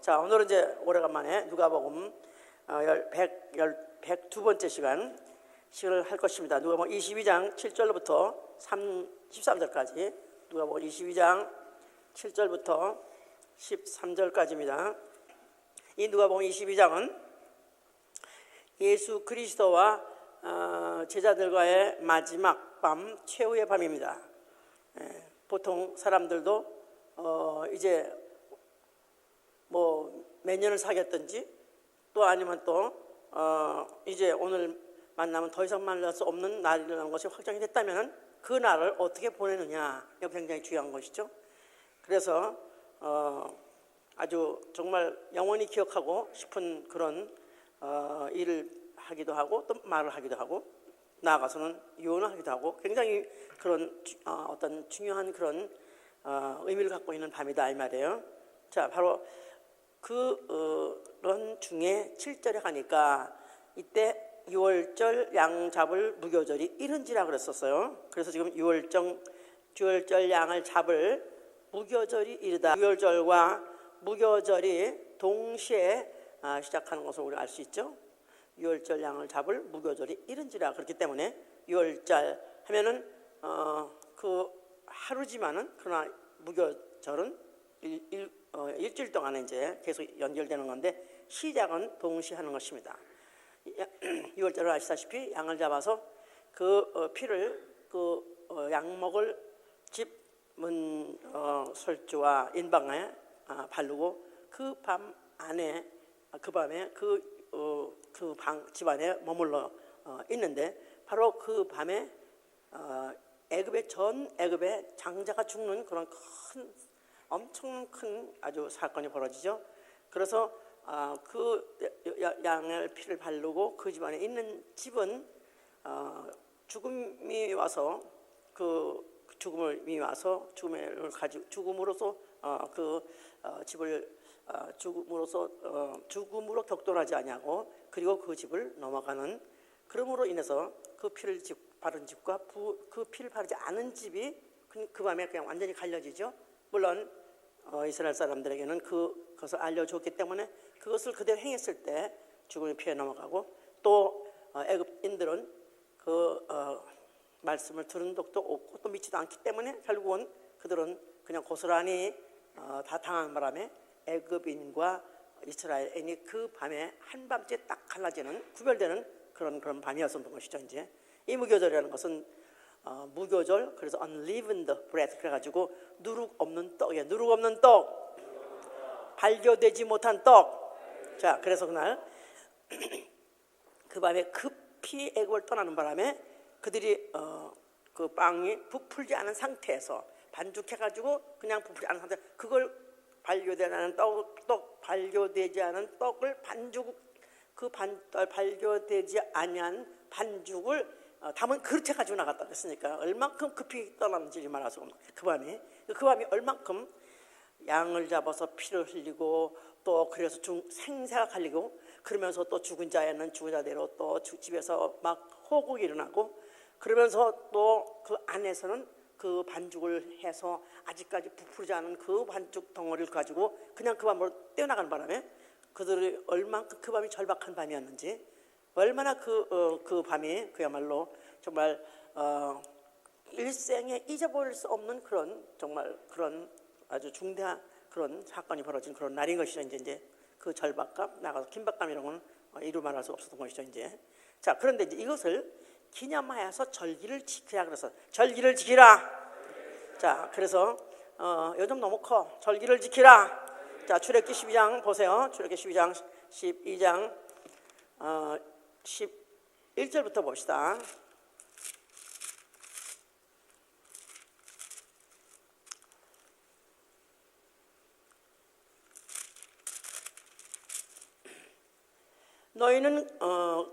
자, 오늘은 이제 오래간만에 누가복음 102번째 시간을 할 것입니다. 누가복음 22장 7절부터 13절까지, 누가복음 22장 7절부터 13절까지입니다. 이 누가복음 22장은 예수 그리스도와 제자들과의 마지막 밤, 최후의 밤입니다. 보통 사람들도 이제 뭐 몇 년을 사귀었든지, 또 아니면 또 이제 오늘 만나면 더 이상 만날 수 없는 날이라는 것이 확정이 됐다면 그 날을 어떻게 보내느냐, 이거 굉장히 중요한 것이죠. 그래서 아주 정말 영원히 기억하고 싶은 그런 일을 하기도 하고, 또 말을 하기도 하고, 나아가서는 유언을 하기도 하고, 굉장히 그런 어떤 중요한 그런 의미를 갖고 있는 밤이다, 이 말이에요. 자, 바로 그런 중에 7절에 가니까 이때 유월절 양 잡을 무교절이 이른지라 그랬었어요. 그래서 지금 유월절 양을 잡을 무교절이 이르다. 유월절과 무교절이 동시에 시작하는 것을 우리가 알 수 있죠. 유월절 양을 잡을 무교절이 이른지라. 그렇기 때문에 유월절 하면은 그 하루지만은, 그러나 무교절은 일주일 동안 이제 계속 연결되는 건데, 시작은 동시에 하는 것입니다. 유월절을 아시다시피 양을 잡아서 그 피를 양 먹을 집 문 설주와 인방에 바르고 그 밤에 그 집안에 머물러 있는데, 바로 그 밤에 전 애굽의 장자가 죽는 그런 엄청 큰 아주 사건이 벌어지죠. 그래서 그 양의 피를 바르고 그 집안에 있는 집은 죽음이 와서 죽음을 가지고 죽음으로써 집을 죽음으로 격돌하지 아니하고, 그리고 그 집을 넘어가는, 그러므로 인해서 그 피를 바른 집과 그 피를 바르지 않은 집이 그 밤에 그냥 완전히 갈려지죠. 물론 이스라엘 사람들에게는 그것을 알려줬기 때문에 그것을 그대로 행했을 때 죽음의 피해 넘어가고, 또 애굽인들은 그 말씀을 들은 적도 없고 또 믿지도 않기 때문에 결국은 그들은 그냥 고스란히 다 당한 바람에 애굽인과 이스라엘인이 그 밤에 한밤째 딱 갈라지는, 구별되는 그런 밤이었던 것이죠. 이제 이 무교절이라는 것은 무교절, 그래서 unleavened bread, 그래가지고 누룩 없는 떡이에요. 누룩 없는 떡, 발효되지 못한 떡. 자, 그래서 그날 그 밤에 급히 애굽을 떠나는 바람에 그들이 그 빵이 부풀지 않은 상태에서, 반죽해가지고 그냥 부풀지 않은 상태, 그걸 발효되지 않은 발효되지 않은 떡을 발효되지 아니한 반죽을 담은 그릇에 가지고 나갔다 그랬으니까 얼만큼 급히 떠났는지 말할 수 없는 그 밤이 얼만큼 양을 잡아서 피를 흘리고, 또 그래서 생사가 갈리고, 그러면서 또 죽은 자에는 죽은 자대로 또 집에서 막 호국이 일어나고, 그러면서 또 그 안에서는 그 반죽을 해서 아직까지 부풀지 않은 그 반죽 덩어리를 가지고 그냥 그 밤으로 떼어나가는 바람에 그들이 얼만큼 그 밤이 절박한 밤이었는지, 얼마나 그 밤이 그야말로 정말 일생에 잊어버릴 수 없는 그런 아주 중대한 그런 사건이 벌어진 그런 날인 것이죠. 이제 그 절박감, 나가서 긴박감, 이런 건 이루 말할 수 없었던 것이죠. 이제 자, 그런데 이제 이것을 기념하여서 절기를 지키라. 그래서 절기를 지키라. 자, 그래서 요즘 너무 커. 절기를 지키라. 자, 출애굽기 12장 보세요. 출애굽기 12장 11절부터 봅시다. 너희는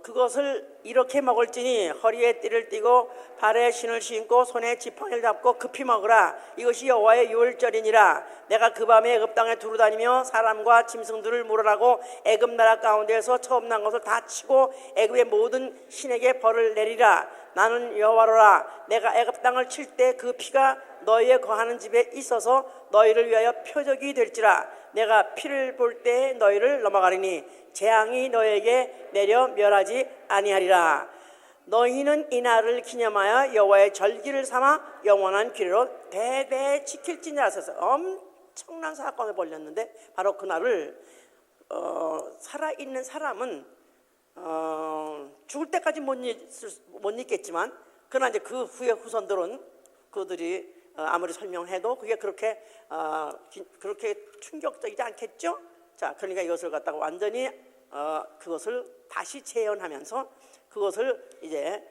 그것을 이렇게 먹을지니 허리에 띠를 띠고 발에 신을 신고 손에 지팡이를 잡고 급히 먹으라. 이것이 여호와의 유월절이니라. 내가 그 밤에 애굽 땅에 두루다니며 사람과 짐승들을 물어라고 애굽 나라 가운데에서 처음 난 것을 다 치고 애굽의 모든 신에게 벌을 내리라. 나는 여호와로라. 내가 애굽 땅을 칠 때 그 피가 너희의 거하는 집에 있어서 너희를 위하여 표적이 될지라. 내가 피를 볼 때 너희를 넘어가리니 재앙이 너에게 내려 멸하지 아니하리라. 너희는 이날을 기념하여 여호와의 절기를 삼아 영원한 규례로 대대 지킬지니라 하셔서 엄청난 사건을 벌였는데 바로 그날을 살아있는 사람은 죽을 때까지 못 잊겠지만 그러나 이제 그 후에 후손들은 그들이 아무리 설명해도 그게 그렇게 충격적이지 않겠죠? 자, 그러니까 이것을 갖다가 완전히 그것을 다시 재현하면서 그것을 이제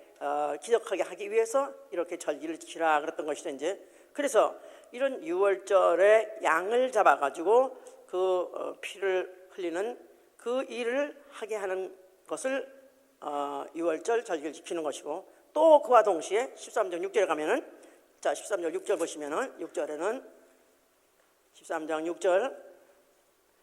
기억하게 하기 위해서 이렇게 절기를 지키라 그랬던 것이죠. 이제 그래서 이런 유월절에 양을 잡아가지고 그 피를 흘리는 그 일을 하게 하는 것을 유월절 절기를 지키는 것이고, 또 그와 동시에 13장 6절에 가면은, 자 13장 6절 보시면은 6절에는 13장 6절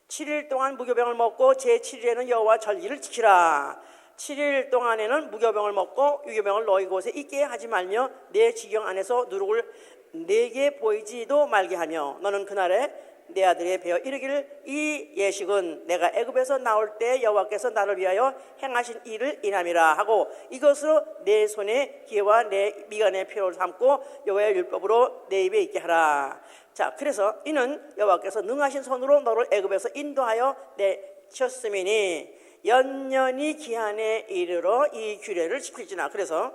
7일 동안 무교병을 먹고 제7일에는 여호와 절기를 지키라. 7일 동안에는 무교병을 먹고 유교병을 너희 곳에 있게 하지 말며 내 지경 안에서 누룩을 내게 보이지도 말게 하며 너는 그날에 내 아들에 베어 이르기를 이 예식은 내가 애굽에서 나올 때 여호와께서 나를 위하여 행하신 일을 인함이라 하고 이것으로 내 손에 기회와 내 미간의 피로를 삼고 여호와의 율법으로 내 입에 있게 하라. 자, 그래서 이는 여호와께서 능하신 손으로 너를 애굽에서 인도하여 내셨음이니 연년이 기한에 이르러 이 규례를 지킬지나. 그래서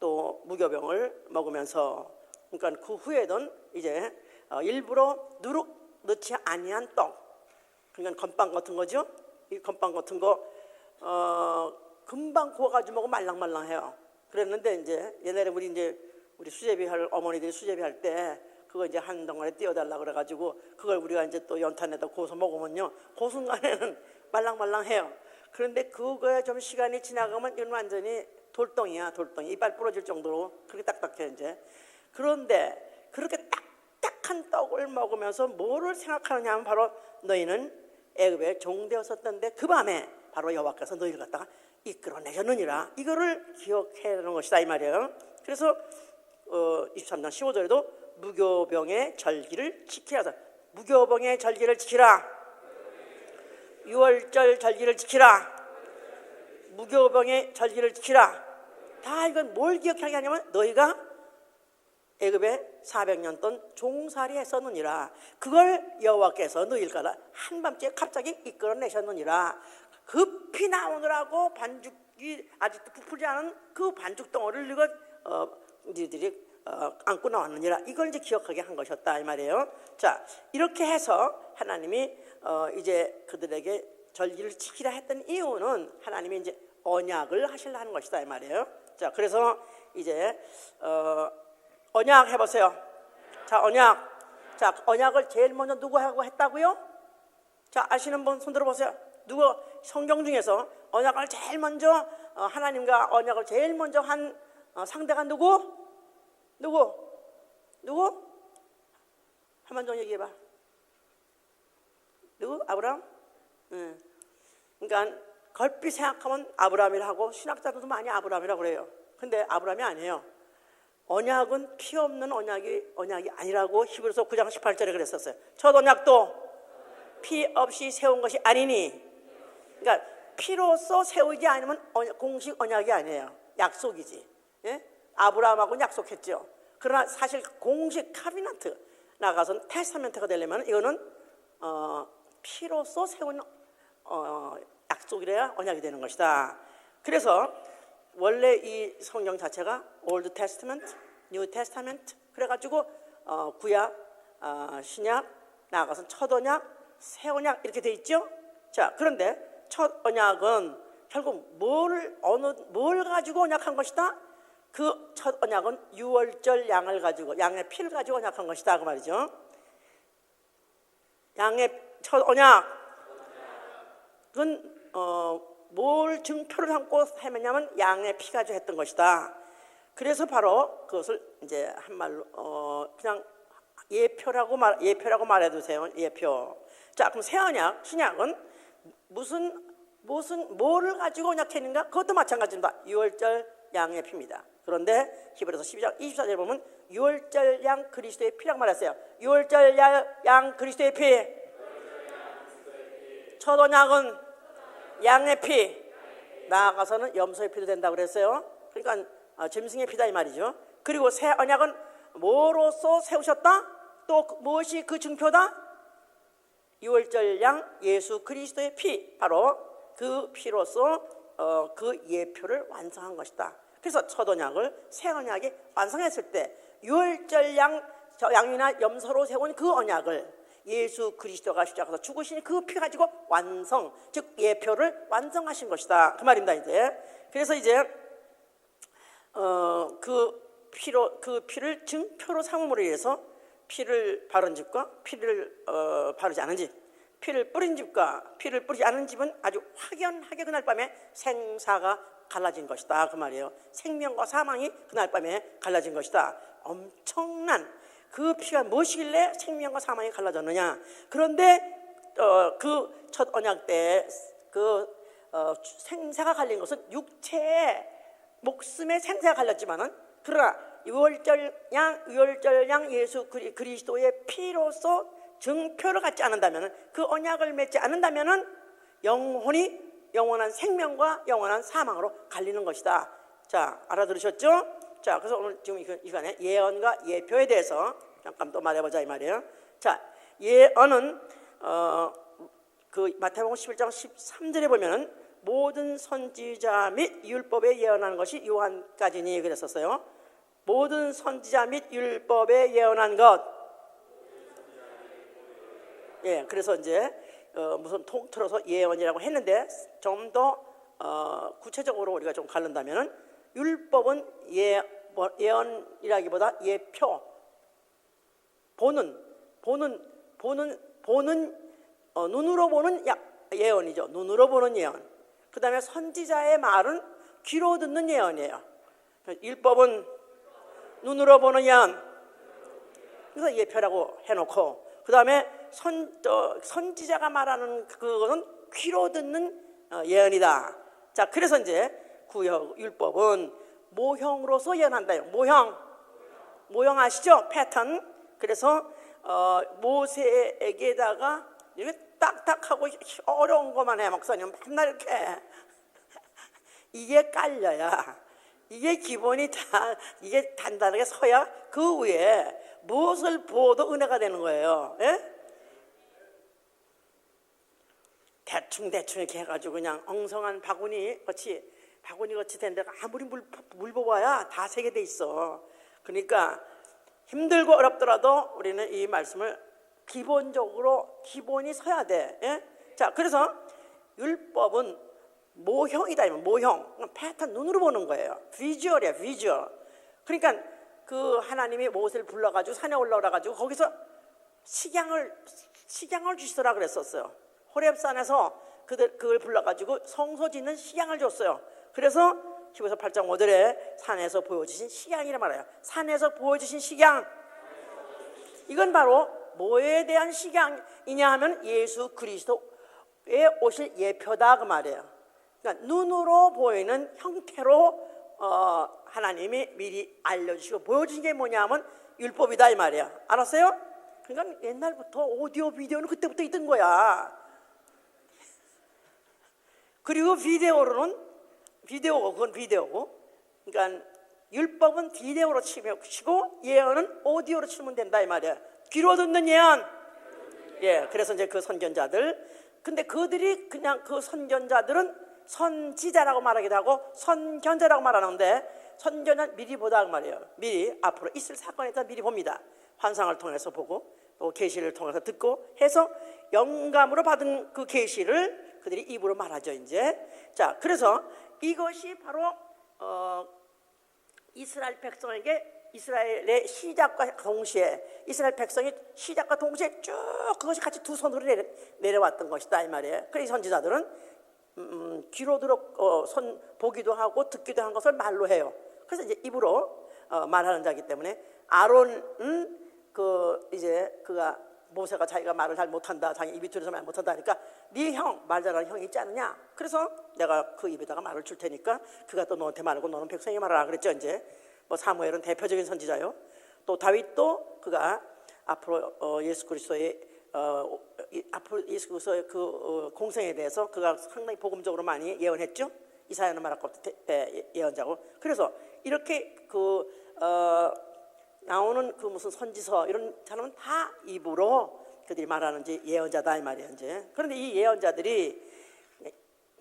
또 무교병을 먹으면서, 그러니까 그 후에는 이제 일부러 누룩 넣지 아니한 떡, 그러니까 건빵 같은 거죠. 이 건빵 같은 거 금방 구워가지고 먹으면 말랑말랑해요. 그랬는데 이제 옛날에 우리 수제비 할 어머니들이 수제비 할 때 그거 이제 한 덩어리 띄워달라 그래가지고 그걸 우리가 이제 또 연탄에다 구워서 먹으면요 그 순간에는 말랑말랑해요. 그런데 그거에 좀 시간이 지나가면 이건 완전히 돌덩이야, 돌덩이. 이빨 부러질 정도로 그렇게 딱딱해 이제. 그런데 그렇게 딱딱한 떡을 먹으면서 뭐를 생각하느냐 하면 바로 너희는 애굽에 종되었었던데 그 밤에 바로 여호와께서 너희를 갖다가 이끌어내셨느니라. 이거를 기억해야 하는 것이다 이 말이에요. 그래서 23장 15절에도 무교병의 절기를 지키라. 무교병의 절기를 지키라. 유월절 절기를 지키라. 무교병의 절기를 지키라. 다 이건 뭘 기억하게 하냐면 너희가 애굽에 400년 동안 종살이 했었느니라. 그걸 여호와께서 너희를 갖다 한밤중에 갑자기 이끌어내셨느니라. 급히 나오느라고 반죽이 아직도 부풀지 않은 그 반죽 덩어리를 너희들이 안고 나왔느니라. 이걸 이제 기억하게 한 것이었다 이 말이에요. 자, 이렇게 해서 하나님이 이제 그들에게 절기를 지키라 했던 이유는 하나님이 이제 언약을 하시려 하는 것이다 이 말이에요. 자, 그래서 이제 언약 해보세요. 자, 언약. 자, 언약을 제일 먼저 누구하고 했다고요? 자, 아시는 분 손 들어보세요. 누구 성경 중에서 언약을 제일 먼저 하나님과 언약을 제일 먼저 한 상대가 누구? 한번 좀 얘기해봐. 누구? 아브라함? 응. 그러니까 걸핏 생각하면 아브라함이라고 신학자들도 많이 아브라함이라고 그래요. 근데 아브라함이 아니에요. 언약은 피 없는 언약이 아니라고 히브리서 9장 18절에 그랬었어요. 첫 언약도 피 없이 세운 것이 아니니. 그러니까 피로써 세우지 않으면 공식 언약이 아니에요. 약속이지. 예? 아브라함하고는 약속했죠. 그러나 사실 공식 카비넌트 나가서 테스타멘트가 되려면 이거는 피로써 세운 약속이래야 언약이 되는 것이다. 그래서 원래 이 성경 자체가 올드 테스타멘트, 뉴 테스타멘트 그래가지고 구약, 신약 나아가서 첫 언약, 새 언약 이렇게 돼 있죠. 자, 그런데 첫 언약은 결국 뭘 가지고 언약한 것이다? 그 첫 언약은 유월절 양을 가지고, 양의 피를 가지고 언약한 것이다 그 말이죠. 양의 첫 언약은 뭘 증표를 삼고 했냐면 양의 피 가지고 했던 것이다. 그래서 바로 그것을 이제 한말로 그냥 예표라고 말해도 돼요. 예표. 자, 그럼 새 언약, 신약은 뭐를 가지고 언약했는가? 그것도 마찬가지입니다. 유월절 양의 피입니다. 그런데 히브리서 12장 24절에 보면 유월절 양 그리스도의 피라고 말했어요. 유월절 양 그리스도의 피. 첫 언약은 양의 피. 나아가서는 염소의 피도 된다고 그랬어요. 그러니까 짐승의 피다 이 말이죠. 그리고 새 언약은 뭐로써 세우셨다? 또 무엇이 그 증표다? 유월절 양 예수 그리스도의 피, 바로 그 피로서 그 예표를 완성한 것이다. 그래서 첫 언약을 새 언약이 완성했을 때 유월절 양이나 염소로 세운 그 언약을 예수 그리스도가 십자가에서 죽으신 그 피 가지고 완성, 즉 예표를 완성하신 것이다, 그 말입니다. 이제 그래서 이제 그 피를 증표로 삼음으로 인해서 피를 바른 집과 피를 바르지 않은 집, 피를 뿌린 집과 피를 뿌리지 않은 집은 아주 확연하게 그날 밤에 생사가 갈라진 것이다, 그 말이에요. 생명과 사망이 그날 밤에 갈라진 것이다. 엄청난 그 피가 무엇이길래 생명과 사망이 갈라졌느냐. 그런데 그 첫 언약 때 그 생사가 갈린 것은 육체의 목숨의 생사가 갈렸지만은, 그러나 유월절 양 예수 그리스도의 피로서 증표를 갖지 않는다면은, 그 언약을 맺지 않는다면은 영원한 생명과 영원한 사망으로 갈리는 것이다. 자, 알아들으셨죠? 자, 그래서 오늘 지금 이 시간에 예언과 예표에 대해서 잠깐 또 말해보자 이 말이에요. 자, 예언은 그 마태복음 11장 13절에 보면은 모든 선지자 및 율법에 예언한 것이 요한까지니 그랬었어요. 모든 선지자 및 율법에 예언한 것. 예, 그래서 이제 무슨 통틀어서 예언이라고 했는데, 좀 더 구체적으로 우리가 좀 가른다면은 율법은 예언이라기보다 예표, 보는 눈으로 보는 예언이죠. 눈으로 보는 예언. 그 다음에 선지자의 말은 귀로 듣는 예언이에요. 율법은 눈으로 보는 예언, 그래서 예표라고 해놓고, 그 다음에 선지자가 말하는 그거는 귀로 듣는 예언이다. 자, 그래서 이제 율법은 모형으로서 예언한다요. 모형 아시죠? 패턴. 그래서 모세에게다가 이렇게 딱딱하고 어려운 것만 해, 목사님. 맨날 이렇게 이게 깔려야, 이게 기본이 다, 이게 단단하게 서야 그 위에 무엇을 부어도 은혜가 되는 거예요. 예? 대충 이렇게 해가지고 그냥 엉성한 바구니 같이 된 데가 아무리 물 부어야 다 새게 돼 있어. 그러니까 힘들고 어렵더라도 우리는 이 말씀을 기본이 서야 돼. 예? 자, 그래서 율법은 모형이다. 모형, 패턴, 눈으로 보는 거예요. 비주얼이야, 비주얼. 그러니까 그 하나님이 모세를 불러가지고 산에 올라오라가지고 거기서 식양을 주시더라 그랬었어요. 호렙산에서 그걸 불러가지고 성소 짓는 식양을 줬어요. 그래서 히브리서 8장 5절에 산에서 보여주신 식양이라 말해요. 산에서 보여주신 식양, 이건 바로 뭐에 대한 식양이냐 하면 예수 그리스도의 오실 예표다, 그 말이에요. 그러니까 눈으로 보이는 형태로 하나님이 미리 알려주시고 보여주신 게 뭐냐 하면 율법이다 이 말이에요. 알았어요? 그러니까 옛날부터 오디오 비디오는 그때부터 있던 거야. 그리고 그건 비디오고, 그러니까 율법은 비디오로 치고 예언은 오디오로 치면 된다 이 말이야. 귀로 듣는 예언. 예, 그래서 이제 그 선견자들, 근데 그들이 그냥 그 선견자들은 선지자라고 말하기도 하고 선견자라고 말하는데, 선견은 미리 보다 그 말이에요. 미리 앞으로 있을 사건에 대해서 미리 봅니다. 환상을 통해서 보고 또 계시를 통해서 듣고 해서 영감으로 받은 그 계시를 그들이 입으로 말하죠 이제. 자, 그래서 이것이 바로 이스라엘 백성에게 이스라엘의 시작과 동시에, 이스라엘 백성이 시작과 동시에 쭉 그것이 같이 두 손으로 내려왔던 것이다 이 말이에요. 그래서 선지자들은 귀로 보기도 하고 듣기도 한 것을 말로 해요. 그래서 이제 입으로 말하는 자이기 때문에, 아론은 그가 모세가 자기가 말을 잘 못한다, 자기 입이 들어서 말 못한다 하니까 네 형, 말 잘하는 형이 있지 않느냐, 그래서 내가 그 입에다가 말을 줄 테니까 그가 또 너한테 말하고 너는 백성에게 말하라 그랬죠. 이제 사무엘은 대표적인 선지자요. 또 다윗도 그가 앞으로 예수 그리스도의 앞으로 예수 그리스도의 공생에 대해서 그가 상당히 복음적으로 많이 예언했죠. 이사야는 말할 것 예언자고. 그래서 이렇게 나오는 무슨 선지서 이런 사람은 다 입으로 그들이 말하는지 예언자다 이 말이에요. 이제 그런데 이 예언자들이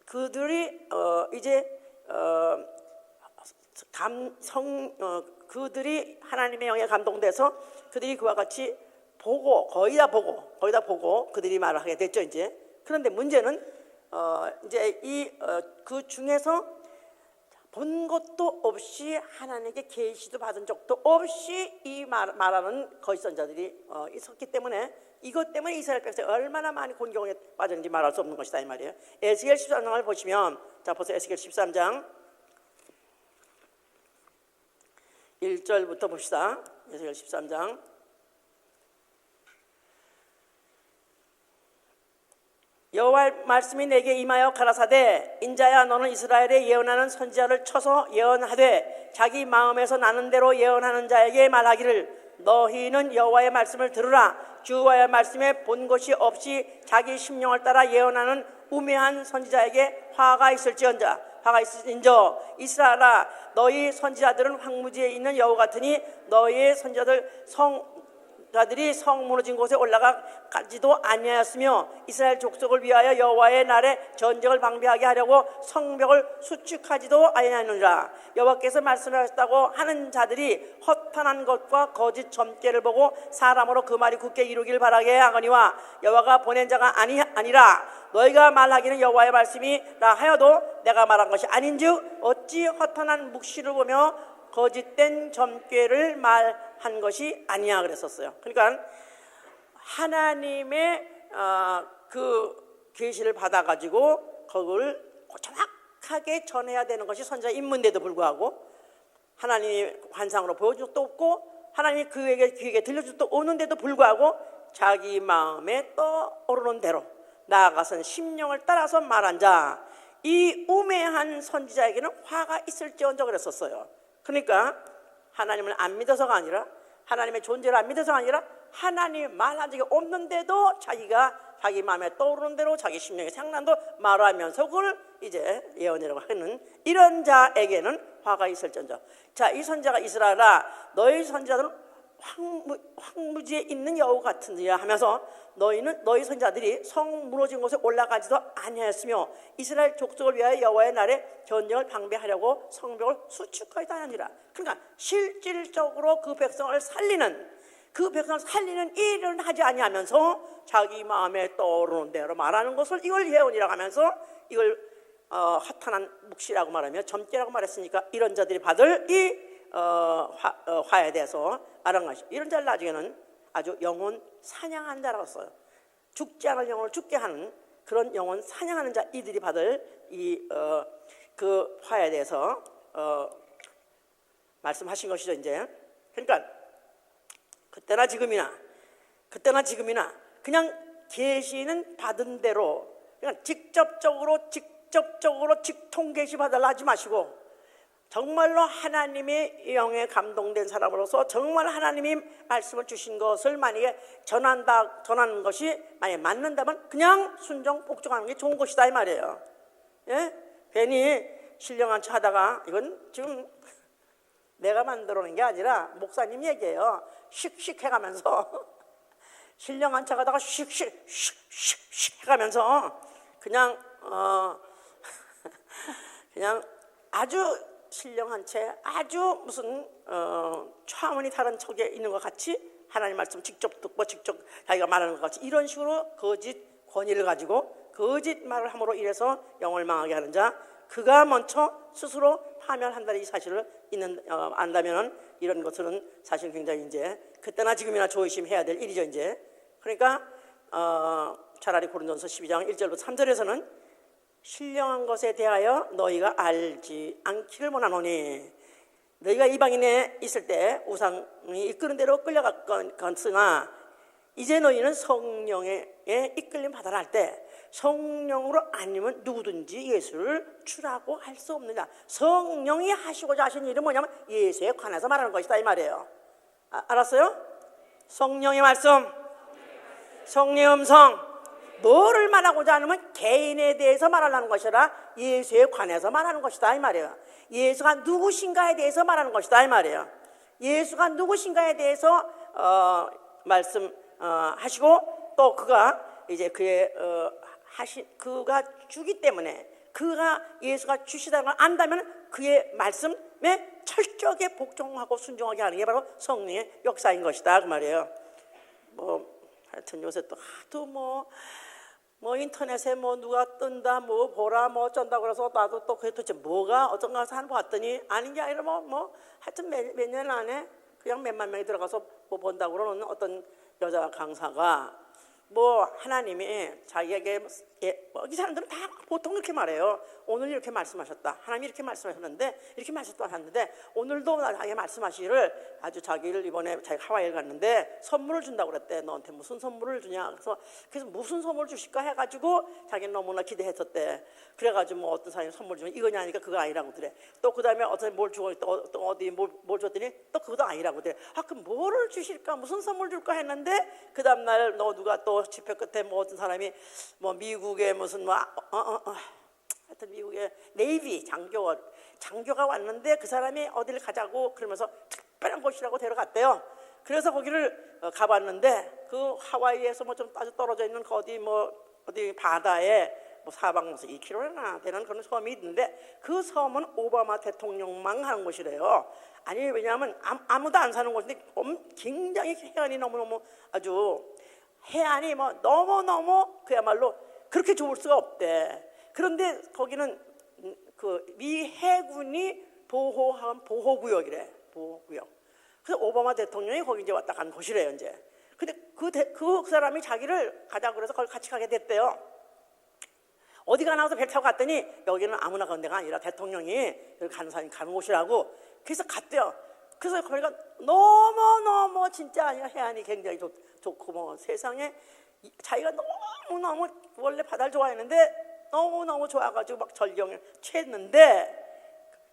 그들이 이제 그들이 하나님의 영에 감동돼서 그들이 그와 같이 거의 다 보고 그들이 말을 하게 됐죠. 이제 그런데 문제는 이제 그 중에서 본 것도 없이 하나님께 계시도 받은 적도 없이 이 말하는 거짓 선자들이 있었기 때문에 이것 때문에 이스라엘 백성이 얼마나 많이 곤경에 빠졌는지 말할 수 없는 것이다 이 말이에요. 에스겔 13장을 보시면 자 보세요. 에스겔 13장 1절부터 봅시다. 에스겔 13장 여호와의 말씀이 내게 임하여 가라사대 인자야 너는 이스라엘에 예언하는 선지자를 쳐서 예언하되 자기 마음에서 나는 대로 예언하는 자에게 말하기를 너희는 여호와의 말씀을 들으라. 주와의 말씀에 본 것이 없이 자기 심령을 따라 예언하는 우매한 선지자에게 화가 있을지언자 이스라엘아 너희 선지자들은 황무지에 있는 여우 같으니 너희의 선지자들이 성 무너진 곳에 올라가지도 아니하였으며 이스라엘 족속을 위하여 여호와의 날에 전쟁을 방비하게 하려고 성벽을 수축하지도 아니하느니라. 여호와께서 말씀하셨다고 하는 자들이 허탄한 것과 거짓 점괘를 보고 사람으로 그 말이 굳게 이루길 바라게 하거니와 여호와가 보낸 자가 아니라 너희가 말하기는 여호와의 말씀이라 하여도 내가 말한 것이 아닌즉 어찌 허탄한 묵시를 보며 거짓된 점괘를 말한 것이 아니야 그랬었어요. 그러니까 하나님의 그 계시를 받아가지고 그걸 정확하게 전해야 되는 것이 선지자의 임무인데도 불구하고 하나님이 환상으로 보여준 적도 없고 하나님이 그에게 귀에게 들려준 적도 없는데도 불구하고 자기 마음에 떠오르는 대로 나아가선 심령을 따라서 말한 자 이 우매한 선지자에게는 화가 있을지언정 그랬었어요. 그러니까 하나님을 안 믿어서가 아니라 하나님의 존재를 안 믿어서가 아니라 하나님 말한 적이 없는데도 자기가 자기 마음에 떠오르는 대로 자기 심령의 생각난도 말하면서 그걸 이제 예언이라고 하는 이런 자에게는 화가 있을지언정. 자, 이 선지자가 이스라엘아 너희 선지자들은 황무지에 있는 여우 같으니라 하면서 너희 선지자들이 성 무너진 곳에 올라가지도 아니하였으며 이스라엘 족속을 위하여 여호와의 날에 전쟁을 방비하려고 성벽을 수축하지도 아니하니라. 그러니까 실질적으로 그 백성을 살리는 일을 하지 아니하면서 자기 마음에 떠오르는 대로 말하는 것을 이걸 예언이라고 하면서 이걸 허탄한 묵시라고 말하며 점괘라고 말했으니까 이런 자들이 받을 이 화에 대해서 말한 것이 이런 자를 나중에는 아주 영혼 사냥한 자라고 써요. 죽지 않을 영혼을 죽게 하는 그런 영혼 사냥하는 자 이들이 받을 그 화에 대해서 말씀하신 것이죠. 이제 그러니까 그때나 지금이나 그냥 계시는 받은 대로 그냥 직접적으로 직통 계시 받으려 하지 마시고 정말로 하나님의 영에 감동된 사람으로서 정말 하나님이 말씀을 주신 것을 만약에 전하는 것이 만약에 맞는다면 그냥 순종 복종하는 게 좋은 것이다 이 말이에요. 예? 괜히 신령한 척 하다가 이건 지금 내가 만들어 놓은 게 아니라 목사님 얘기예요. 씩씩 해가면서 신령한 척 하다가 씩씩 해가면서 그냥 아주 신령한 채 아주 무슨 차원이 다른 척에 있는 것 같이 하나님 말씀 직접 듣고 직접 자기가 말하는 것 같이 이런 식으로 거짓 권위를 가지고 거짓 말을 함으로 인해서 영을 망하게 하는 자 그가 먼저 스스로 파멸한다는 이 사실을 안다면은 이런 것들은 사실 굉장히 이제 그때나 지금이나 조심해야 될 일이죠. 이제 그러니까 차라리 고린도전서 12장 1절부터 3절에서는 신령한 것에 대하여 너희가 알지 않기를 원하노니 너희가 이방인에 있을 때 우상이 이끄는 대로 끌려갔으나 이제 너희는 성령에 이끌림 받아라 할 때 성령으로 아니면 누구든지 예수를 주라고 할 수 없느냐. 성령이 하시고자 하신 일은 뭐냐면 예수에 관해서 말하는 것이다 이 말이에요. 알았어요? 성령의 말씀, 성령의 음성. 뭐를 말하고자 하면 개인에 대해서 말하는 것이라 예수에 관해서 말하는 것이다 이 말이에요. 예수가 누구신가에 대해서 말하는 것이다 이 말이에요. 예수가 누구신가에 대해서 말씀하시고 또 그가 이제 그의 그가 주기 때문에 그가 예수가 주시다는 걸 안다면 그의 말씀에 철저하게 복종하고 순종하게 하는 게 바로 성령의 역사인 것이다 그 말이에요. 하여튼 요새 또 하도 뭐 인터넷에 누가 뜬다 보라 어쩐다 그래서 나도 또 그게 도대체 뭐가 어떤가 해서 한번 봤더니 아닌 게 아니라 하여튼 몇 년 안에 그냥 몇만 명이 들어가서 본다고 그러는 어떤 여자 강사가 하나님이 자기에게 이 사람들은 다 보통 이렇게 말해요. 오늘 이렇게 말씀하셨다. 하나님이 이렇게 말씀하셨는데 이렇게 말씀하셨는데 오늘도 자기가 말씀하시기를 아주 자기를 이번에 자기가 하와이를 갔는데 선물을 준다고 그랬대. 너한테 무슨 선물을 주냐. 그래서 무슨 선물 주실까 해가지고 자기는 너무나 기대했었대. 그래가지고 어떤 사람이 선물 주면 이거냐 하니까 그거 아니라고 그래. 또 그 다음에 어떤 사람이 뭘 주고 또 어디 뭘 줬더니 또 그것도 아니라고 그래. 그럼 뭐를 주실까 무슨 선물 줄까 했는데 그 다음날 누가 또 집회 끝에 어떤 사람이 미국의 무슨 하여튼 미국의 네이비 장교가 왔는데 그 사람이 어디를 가자고 그러면서 특별한 곳이라고 데려갔대요. 그래서 거기를 가봤는데 그 하와이에서 좀 떨어져 있는 어디 바다에 사방 2km나 되는 그런 섬이 있는데 그 섬은 오바마 대통령만 하는 곳이래요. 아니 왜냐하면 아무도 안 사는 곳인데 굉장히 해안이 너무너무 아주 해안이 너무너무 그야말로 그렇게 좋을 수가 없대. 그런데 거기는 미 해군이 보호한 보호구역이래. 보호구역. 그래서 오바마 대통령이 거기 이제 왔다 간 곳이래요 이제. 근데 그 사람이 자기를 가자고 그래서 거기 같이 가게 됐대요. 어디 가나 해서 배 타고 갔더니 여기는 아무나 가는 데가 아니라 대통령이 여기 가는 사람이 가는 곳이라고. 그래서 갔대요. 그래서 거기가 너무너무 진짜 해안이 굉장히 좋고 세상에 자기가 너무너무 원래 바다를 좋아했는데 너무너무 좋아가지고 절경에 취했는데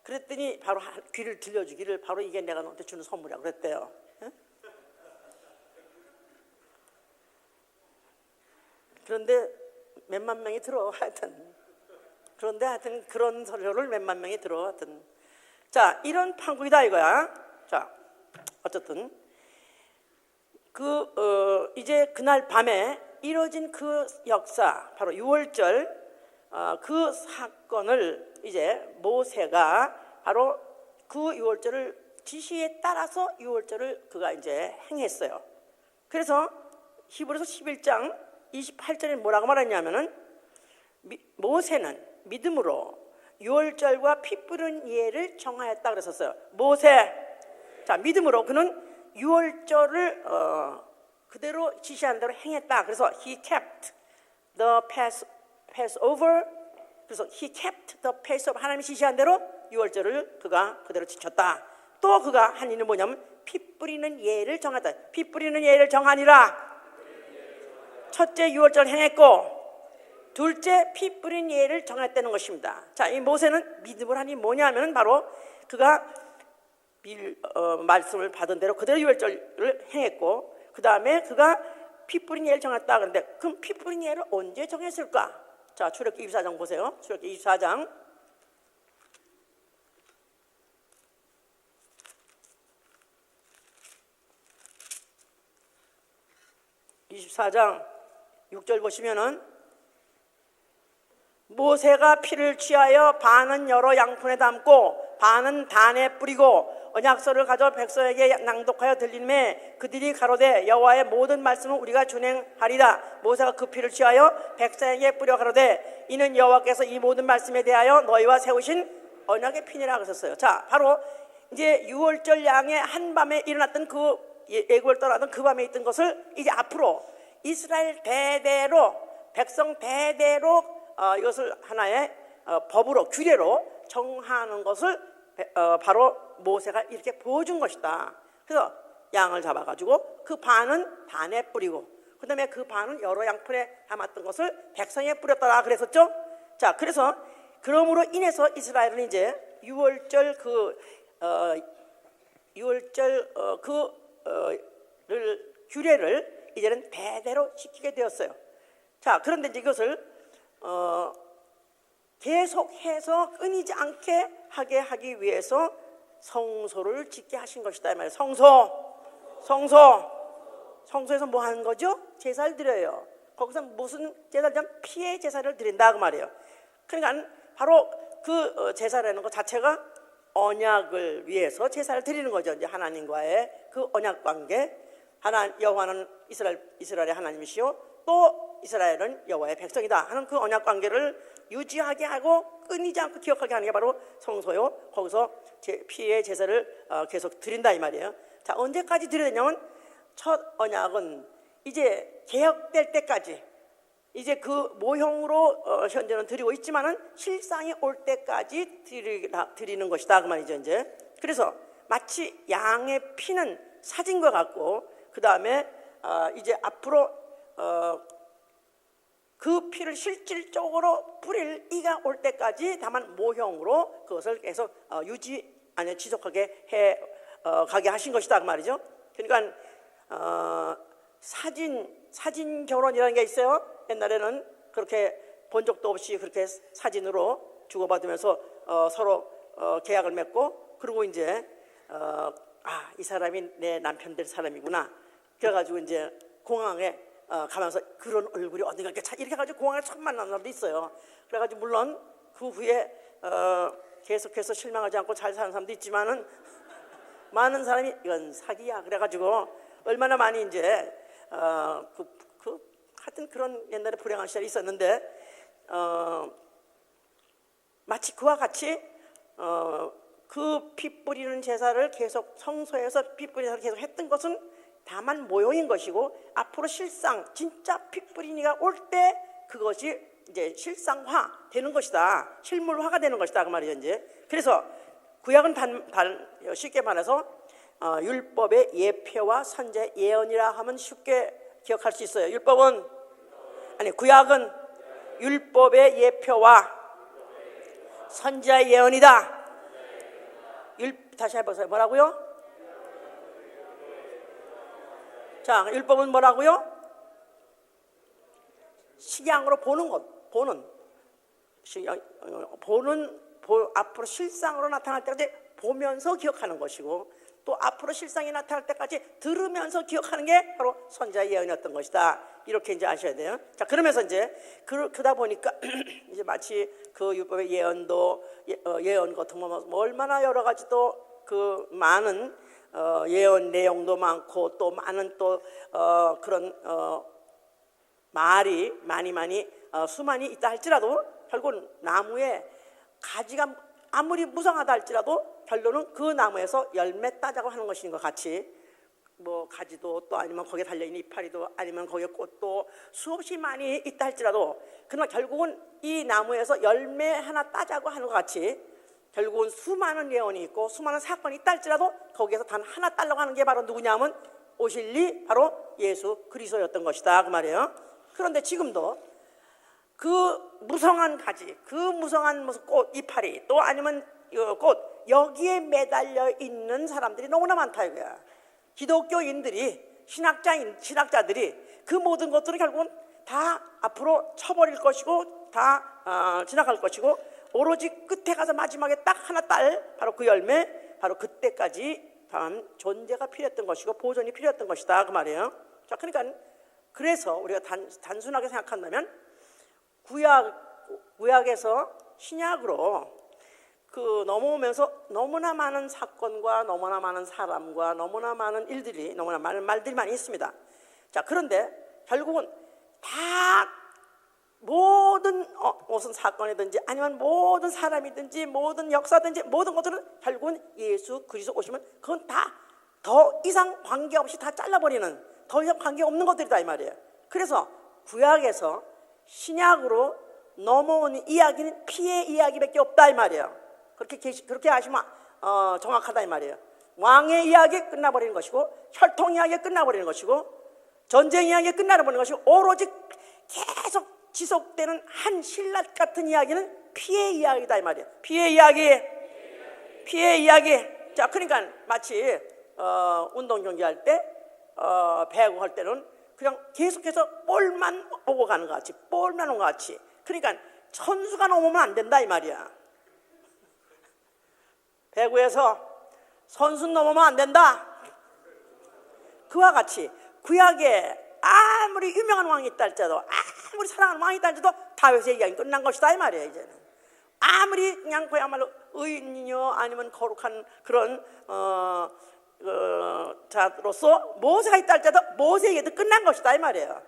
그랬더니 바로 귀를 들려주기를 바로 이게 내가 너한테 주는 선물이라고 그랬대요. 응? 그런데 몇만 명이 들어 하여튼. 그런데 하여튼 그런 설교를 몇만 명이 들어 하여튼. 자, 이런 판국이다 이거야. 자, 어쨌든 이제 그날 밤에 이뤄진 그 역사, 바로 유월절 그 사건을 이제 모세가 바로 그 유월절을 지시에 따라서 유월절을 그가 이제 행했어요. 그래서 히브리서 11장 28절에 뭐라고 말했냐면은 모세는 믿음으로 유월절과 피 뿌린 예를 정하였다 그랬었어요. 모세, 자 믿음으로 그는 유월절을 그대로 지시한 대로 행했다. 그래서 he kept the Passover. 그래서 he kept the Passover. 하나님이 지시한 대로 유월절을 그가 그대로 지켰다. 또 그가 한 일은 뭐냐면 피 뿌리는 예를 정하다. 피 뿌리는 예를 정하니라. 첫째 유월절 행했고 둘째 피 뿌린 예를 정했다는 것입니다. 자, 이 모세는 믿음을 하니 뭐냐면 바로 그가 말씀을 받은 대로 그대로 유월절을 행했고 그 다음에 그가 피 뿌린 예를 정했다. 그런데 그럼 피 뿌린 예를 언제 정했을까? 자, 출애굽기 24장 보세요. 출애굽기 24장 6절 보시면은 모세가 피를 취하여 반은 여러 양푼에 담고 반은 단에 뿌리고 언약서를 가져 백성에게 낭독하여 들림에 그들이 가로되 여호와의 모든 말씀은 우리가 준행하리라. 모세가 그 피를 취하여 백성에게 뿌려 가로되 이는 여호와께서 이 모든 말씀에 대하여 너희와 세우신 언약의 피니라 그러셨어요. 자, 바로 이제 유월절 양의 한밤에 일어났던 그 애굽을 떠나던 그 밤에 있던 것을 이제 앞으로 이스라엘 대대로 백성 대대로 이것을 하나의 법으로 규례로 정하는 것을 바로 모세가 이렇게 보여준 것이다. 그래서 양을 잡아가지고 그 반은 단에 뿌리고 그 다음에 그 반은 여러 양푼에 담았던 것을 백성에 뿌렸더라 그랬었죠. 자, 그래서 그러므로 인해서 이스라엘은 이제 유월절 그 규례를 이제는 대대로 지키게 되었어요. 자, 그런데 이제 이것을 계속해서 끊이지 않게 하게 하기 위해서 성소를 짓게 하신 것이다 이 말이에요. 성소에서 뭐 하는 거죠? 제사를 드려요. 거기서 무슨 제사를 드리면 피의 제사를 드린다 그 말이에요. 그러니까 바로 그 제사라는 것 자체가 언약을 위해서 제사를 드리는 거죠. 이제 하나님과의 그 언약 관계. 여호와는 이스라엘의 하나님이시요 또 이스라엘은 여호와의 백성이다 하는 그 언약 관계를 유지하게 하고 끊이지 않고 기억하게 하는 게 바로 성소요. 거기서 피의 제사를 계속 드린다 이 말이에요. 자, 언제까지 드려야 되냐면 첫 언약은 이제 개혁될 때까지, 이제 그 모형으로 현재는 드리고 있지만은 실상이 올 때까지 드리는 것이다 그 말이죠. 이제 그래서 마치 양의 피는 사진과 같고, 그 다음에 이제 앞으로 그 피를 실질적으로 뿌릴 이가 올 때까지 다만 모형으로 그것을 계속 지속하게 해 가게 하신 것이다 그 말이죠. 그러니까 사진 결혼이라는 게 있어요. 옛날에는 그렇게 본 적도 없이 그렇게 사진으로 주고받으면서 서로 계약을 맺고, 그리고 이제 이 사람이 내 남편 될 사람이구나. 그래가지고 이제 공항에 가면서 그런 얼굴이 어딘가 이렇게 해가지고 공항에 처음 만난 사람도 있어요. 그래가지고 물론 그 후에 계속해서 실망하지 않고 잘 사는 사람도 있지만은 많은 사람이 이건 사기야. 그래가지고 얼마나 많이 이제 하여튼 그런 옛날에 불행한 시절이 있었는데, 마치 그와 같이 그 피 뿌리는 제사를 계속 성소에서 피 뿌리는 제사를 계속 했던 것은 다만 모형인 것이고, 앞으로 실상 진짜 피 뿌리는 이가 올 때 그것이 이제 실상화 되는 것이다, 실물화가 되는 것이다 그 말이죠. 이제 그래서 구약은 쉽게 말해서 율법의 예표와 선제 예언이라 하면 쉽게 기억할 수 있어요. 구약은 율법의 예표와 선지자의 예언이다. 다시 해보세요. 뭐라고요? 자, 율법은 뭐라고요? 식양으로 보는 것, 앞으로 실상으로 나타날 때까지 보면서 기억하는 것이고, 또 앞으로 실상이 나타날 때까지 들으면서 기억하는 게 바로 선지자의 예언이었던 것이다. 이렇게 이제 아셔야 돼요. 자, 그러면서 이제 그러다 보니까 이제 마치 그 율법의 예언도 예언 같은 거 얼마나 여러 가지 또 그 많은 예언 내용도 많고, 또 많은 또 그런 말이 많이 수많이 있다 할지라도 결국은 나무에 가지가 아무리 무성하다 할지라도 결론은 그 나무에서 열매 따자고 하는 것인 것 같이, 뭐 가지도 또 아니면 거기에 달려있는 이파리도 아니면 거기에 꽃도 수없이 많이 있다 할지라도, 그러나 결국은 이 나무에서 열매 하나 따자고 하는 것 같이 결국은 수많은 예언이 있고 수많은 사건이 있다 할지라도 거기에서 단 하나 따려고 하는 게 바로 누구냐면 오실 리 바로 예수 그리스도였던 것이다 그 말이에요. 그런데 지금도 그 무성한 가지, 그 무성한 무슨 꽃, 이파리, 또 아니면 꽃, 여기에 매달려 있는 사람들이 너무나 많다 이거야. 기독교인들이, 신학자들이 그 모든 것들을 결국은 다 앞으로 쳐버릴 것이고 다 지나갈 것이고, 오로지 끝에 가서 마지막에 딱 하나 딸 바로 그 열매, 바로 그때까지 다음 존재가 필요했던 것이고 보존이 필요했던 것이다 그 말이에요. 자, 그러니까 그래서 우리가 단순하게 생각한다면 구약에서 신약으로 그 넘어오면서 너무나 많은 사건과 너무나 많은 사람과 너무나 많은 일들이, 너무나 많은 말들이 많이 있습니다. 자, 그런데 결국은 다 모든 무슨 사건이든지 아니면 모든 사람이든지 모든 역사든지 모든 것들은 결국은 예수 그리스도 오시면 그건 다 더 이상 관계없이 다 잘라버리는, 더 이상 관계없는 것들이다 이 말이에요. 그래서 구약에서 신약으로 넘어온 이야기는 피의 이야기밖에 없다 이 말이에요. 그렇게 하시면 정확하다 이 말이에요. 왕의 이야기 끝나버리는 것이고, 혈통 이야기 끝나버리는 것이고, 전쟁 이야기 끝나버리는 것이고, 오로지 계속 지속되는 한 신라 같은 이야기는 피의 이야기다 이 말이에요. 피의 이야기. 자, 그러니까 마치 운동 경기할 때 배구 할 때는 그냥 계속해서 볼만 오고 가는 것 같이, 볼만 오는 것 같이. 그러니까 선수가 넘으면 안 된다 이 말이야. 배구에서 선수 넘으면 안 된다. 그와 같이 구약에 아무리 유명한 왕이 있다 할지라도, 아무리 사랑하는 왕이 있다 할지라도 다윗의 이야기 끝난 것이다 이 말이에요. 이제는 아무리 그냥 그야말로 의인이요 아니면 거룩한 그런 자로서 모세가 있다 할지라도 모세의 얘기도 끝난 것이다 이 말이에요.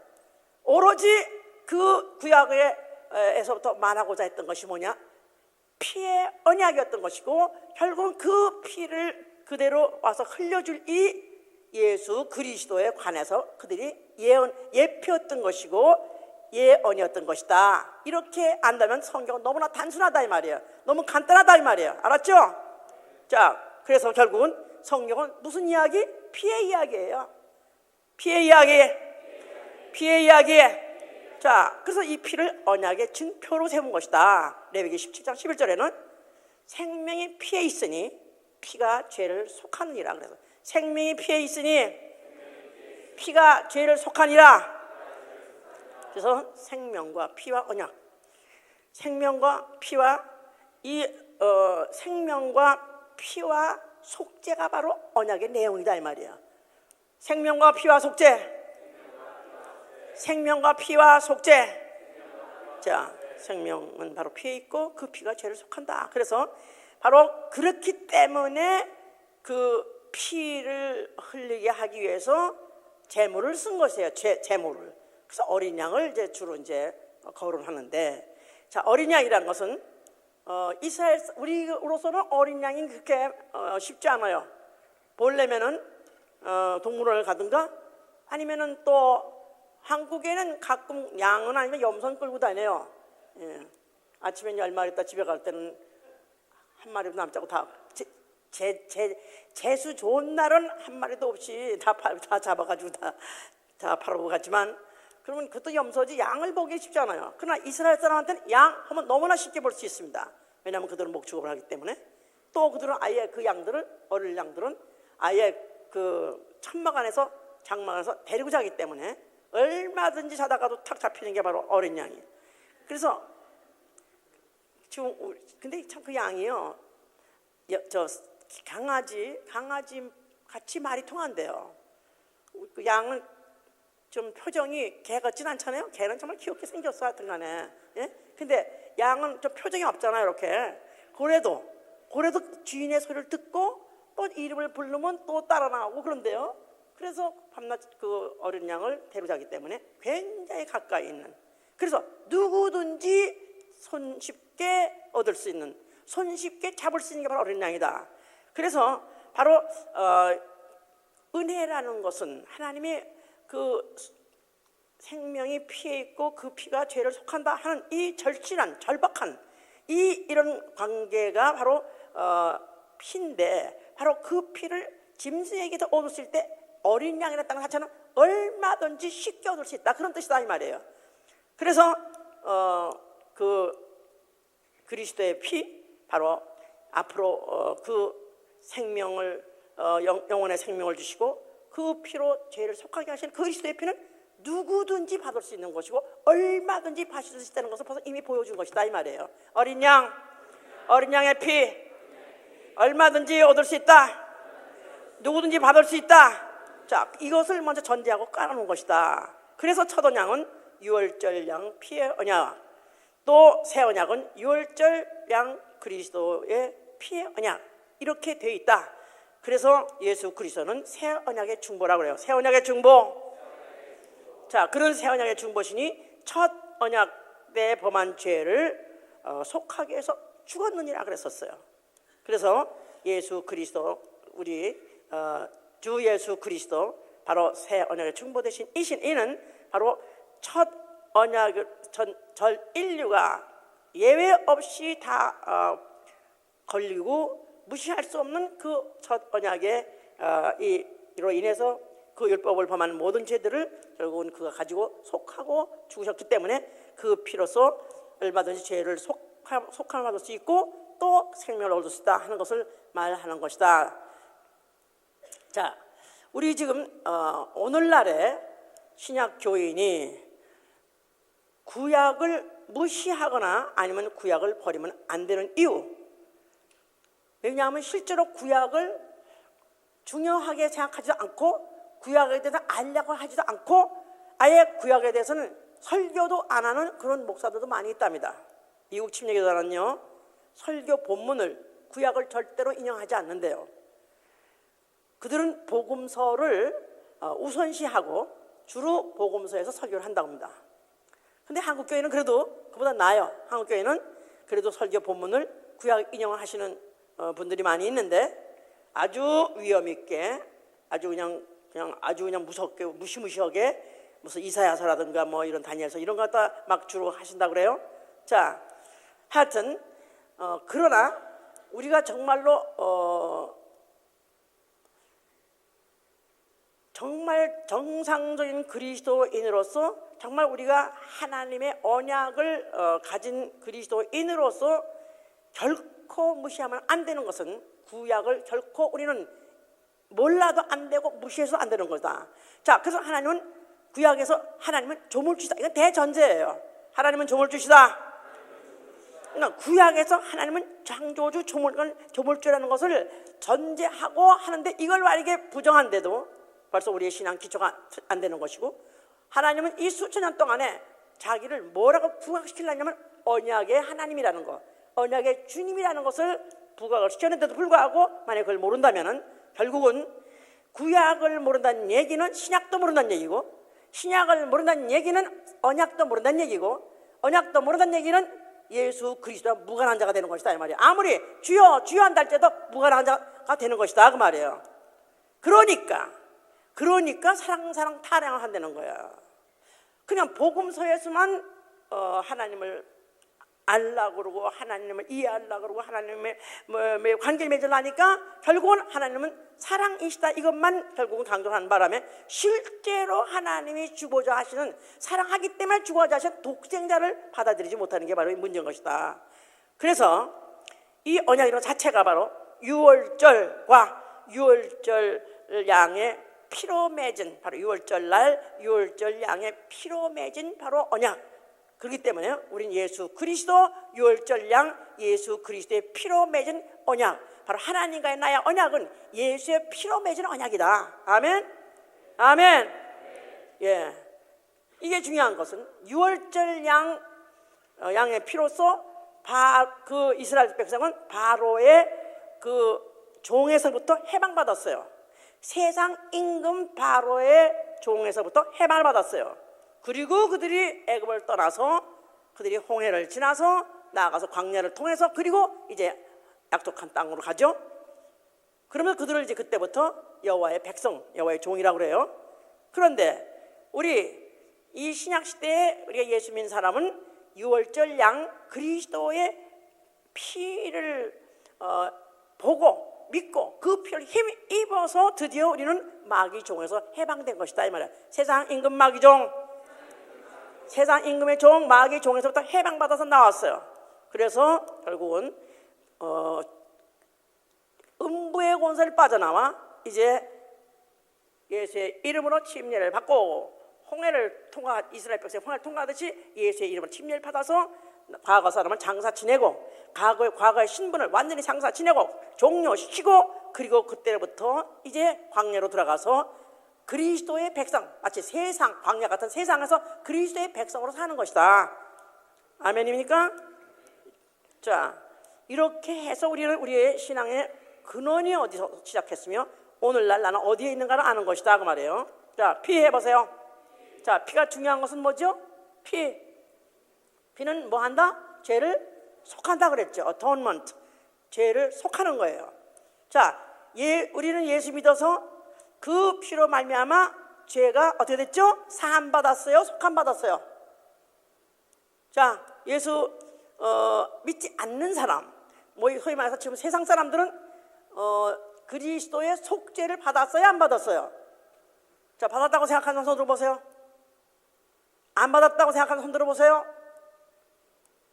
오로지 그 구약에서부터 말하고자 했던 것이 뭐냐? 피의 언약이었던 것이고, 결국은 그 피를 그대로 와서 흘려줄 이 예수 그리스도에 관해서 그들이 예표였던 것이고 예언이었던 것이다. 이렇게 안다면 성경은 너무나 단순하다 이 말이에요. 너무 간단하다 이 말이에요. 알았죠? 자, 그래서 결국은 성경은 무슨 이야기? 피의 이야기예요. 피의 이야기. 피의 이야기. 자, 그래서 이 피를 언약의 증표로 세운 것이다. 레위기 17장 11절에는 생명이 피에 있으니 피가 죄를 속하느니라. 그래서 생명이 피에 있으니 피가 죄를 속하니라. 그래서 생명과 피와 언약, 생명과 피와 생명과 피와 속죄가 바로 언약의 내용이다 이 말이야. 생명과 피와 속죄, 생명과 피와 속죄. 자, 생명은 바로 피에 있고 그 피가 죄를 속한다. 그래서 바로 그렇기 때문에 그 피를 흘리게 하기 위해서 제물을 쓴 것이에요. 제물을. 그래서 어린 양을 이제 주로 이제 거론하는데, 자, 어린 양이라는 것은 이스라엘 우리로서는 어린 양이 그렇게 쉽지 않아요. 보려면은 동물원을 가든가 아니면은 또 한국에는 가끔 양은 아니면 염소 끌고 다녀요. 예. 아침에 10마리 있다 집에 갈 때는 한 마리도 남지 않고 다 재수 좋은 날은 한 마리도 없이 다 잡아가지고 다 팔아오고 가지만, 그러면 그것도 염소지 양을 보기 쉽잖아요. 그러나 이스라엘 사람한테는 양 하면 너무나 쉽게 볼 수 있습니다. 왜냐하면 그들은 목축업을 하기 때문에. 또 그들은 아예 그 양들을, 어릴 양들은 아예 그 천막 안에서 장막 안에서 데리고 자기 때문에 얼마든지 자다가도 탁 잡히는 게 바로 어린 양이에요. 그래서 지금 근데 참 그 양이요, 저 강아지 같이 말이 통한대요. 그 양은 좀 표정이 개 같진 않잖아요. 개는 정말 귀엽게 생겼어 하여튼 간에. 예? 근데 양은 좀 표정이 없잖아요. 이렇게. 그래도 주인의 소리를 듣고 또 이름을 부르면 또 따라 나오고 그런데요. 그래서 밤낮 그 어린 양을 데려가기 때문에 굉장히 가까이 있는, 그래서 누구든지 손쉽게 얻을 수 있는, 손쉽게 잡을 수 있는 게 바로 어린 양이다. 그래서 바로 은혜라는 것은 하나님이 그 생명이 피에 있고 그 피가 죄를 속한다 하는 이 절실한 절박한 이런 관계가 바로 피인데, 바로 그 피를 짐승에게도 얻었을 때 어린 양이라는 자체는 얼마든지 쉽게 얻을 수 있다, 그런 뜻이다 이 말이에요. 그래서 그 그리스도의 피, 바로 앞으로 그 생명을 영원의 생명을 주시고 그 피로 죄를 속하게 하시는 그리스도의 피는 누구든지 받을 수 있는 것이고 얼마든지 마실 수 있다는 것을 벌써 이미 보여준 것이다 이 말이에요. 어린 양의 피 얼마든지 얻을 수 있다, 누구든지 받을 수 있다. 자, 이것을 먼저 전제하고 깔아놓은 것이다. 그래서 첫 언약은 유월절 양 피의 언약, 또 새 언약은 유월절 양 그리스도의 피의 언약, 이렇게 되어 있다. 그래서 예수 그리스도는 새 언약의 중보라고 그래요. 새 언약의 중보. 자, 그런 새 언약의 중보시니 첫 언약 때 범한 죄를 속하게 해서 죽었느니라 그랬었어요. 그래서 예수 그리스도, 우리 주 예수 그리스도, 바로 새 언약의 중보 대신 이는 바로 첫 언약, 전 인류가 예외 없이 다 걸리고 무시할 수 없는 그 첫 언약의 이로 인해서 그 율법을 범하는 모든 죄들을 결국은 그가 가지고 속하고 죽으셨기 때문에 그 피로서 얼마든지 죄를 속함을 받을 수 있고 또 생명을 얻을 수 있다 하는 것을 말하는 것이다. 자, 우리 지금 오늘날의 신약 교인이 구약을 무시하거나 아니면 구약을 버리면 안 되는 이유, 왜냐하면 실제로 구약을 중요하게 생각하지도 않고 구약에 대해서 알려고 하지도 않고 아예 구약에 대해서는 설교도 안 하는 그런 목사들도 많이 있답니다. 미국 침례교단은요, 설교 본문을 구약을 절대로 인용하지 않는데요. 그들은 복음서를 우선시하고 주로 복음서에서 설교를 한다고 합니다. 근데 한국교회는 그래도 그보다 나아요. 한국교회는 그래도 설교 본문을 구약 인용을 하시는 분들이 많이 있는데, 아주 위험 있게, 아주 그냥 무섭게, 무시무시하게 무슨 이사야서라든가 뭐 이런 다니엘서 이런 거 갖다 막 주로 하신다 그래요. 자, 하여튼 그러나 우리가 정말로 정말 정상적인 그리스도인으로서, 정말 우리가 하나님의 언약을 가진 그리스도인으로서 결코 무시하면 안 되는 것은, 구약을 결코 우리는 몰라도 안 되고 무시해서 안 되는 거다. 자, 그래서 하나님은 구약에서 하나님은 조물주시다. 이건 대전제예요. 하나님은 조물주시다. 그러니까 구약에서 하나님은 창조주, 조물주라는 것을 전제하고 하는데, 이걸 만약에 부정한데도 벌써 우리의 신앙 기초가 안 되는 것이고, 하나님은 이 수천 년 동안에 자기를 뭐라고 부각시키려냐면 언약의 하나님이라는 것, 언약의 주님이라는 것을 부각을 시켰는데도 불구하고 만약에 그걸 모른다면 결국은 구약을 모른다는 얘기는 신약도 모른다는 얘기고, 신약을 모른다는 얘기는 언약도 모른다는 얘기고, 언약도 모른다는 얘기는 예수 그리스도와 무관한 자가 되는 것이다 이 말이에요. 아무리 주여 주여 한다 할때도 무관한 자가 되는 것이다 그 말이에요. 그러니까 사랑 타령을 한다는 거야. 그냥 복음서에서만 하나님을 알라고 그러고 하나님을 이해하려고 그러고 하나님의 관계를 맺으려니까 결국은 하나님은 사랑이시다 이것만 결국은 강조하는 바람에, 실제로 하나님이 주고자 하시는, 사랑하기 때문에 주고자 하시는 독생자를 받아들이지 못하는 게 바로 문제인 것이다. 그래서 이 언약이라는 자체가 바로 유월절과 유월절 양의 피로 맺은, 바로 유월절 날 유월절 양의 피로 맺은 바로 언약. 그렇기 때문에 우린 예수 그리스도 유월절 양 예수 그리스도의 피로 맺은 언약, 바로 하나님과의 나의 언약은 예수의 피로 맺은 언약이다. 아멘. 아멘. 예, 이게 중요한 것은 유월절 양의 피로써 그 이스라엘 백성은 바로의 그 종에서부터 해방받았어요. 세상 임금 바로의 종에서부터 해방을 받았어요. 그리고 그들이 애굽을 떠나서 그들이 홍해를 지나서 나아가서 광야를 통해서 그리고 이제 약속한 땅으로 가죠. 그러면 그들을 이제 그때부터 여호와의 백성, 여호와의 종이라고 그래요. 그런데 우리 이 신약 시대에 우리가 예수 믿는 사람은 유월절 양 그리스도의 피를 보고 믿고 그 피를 힘입어서 드디어 우리는 마귀 종에서 해방된 것이다 이 말이야. 세상 임금 마귀 종, 세상 임금의 종 마귀 종에서부터 해방받아서 나왔어요. 그래서 결국은 음부의 권세를 빠져나와 이제 예수의 이름으로 침례를 받고 이스라엘 백성이 홍해를 통과하듯이 예수의 이름으로 침례를 받아서 과거 사람은 장사 지내고 과거의 신분을 완전히 장사 지내고 종료시키고, 그리고 그때부터 이제 광야로 들어가서 그리스도의 백성, 마치 세상, 광야 같은 세상에서 그리스도의 백성으로 사는 것이다. 아멘입니까? 자, 이렇게 해서 우리의 신앙의 근원이 어디서 시작했으며 오늘날 나는 어디에 있는가를 아는 것이다 그 말이에요. 자, 피 해보세요. 자, 피가 중요한 것은 뭐죠? 피는 뭐 한다? 죄를 속한다 그랬죠. atonement, 죄를 속하는 거예요. 자, 우리는 예수 믿어서 그 피로 말미암아 죄가 어떻게 됐죠? 사함 받았어요? 속함 받았어요? 자, 예수 믿지 않는 사람, 소위 말해서 지금 세상 사람들은 그리스도의 속죄를 받았어요? 안 받았어요? 자, 받았다고 생각하는 손 들어보세요. 안 받았다고 생각하는 손 들어보세요.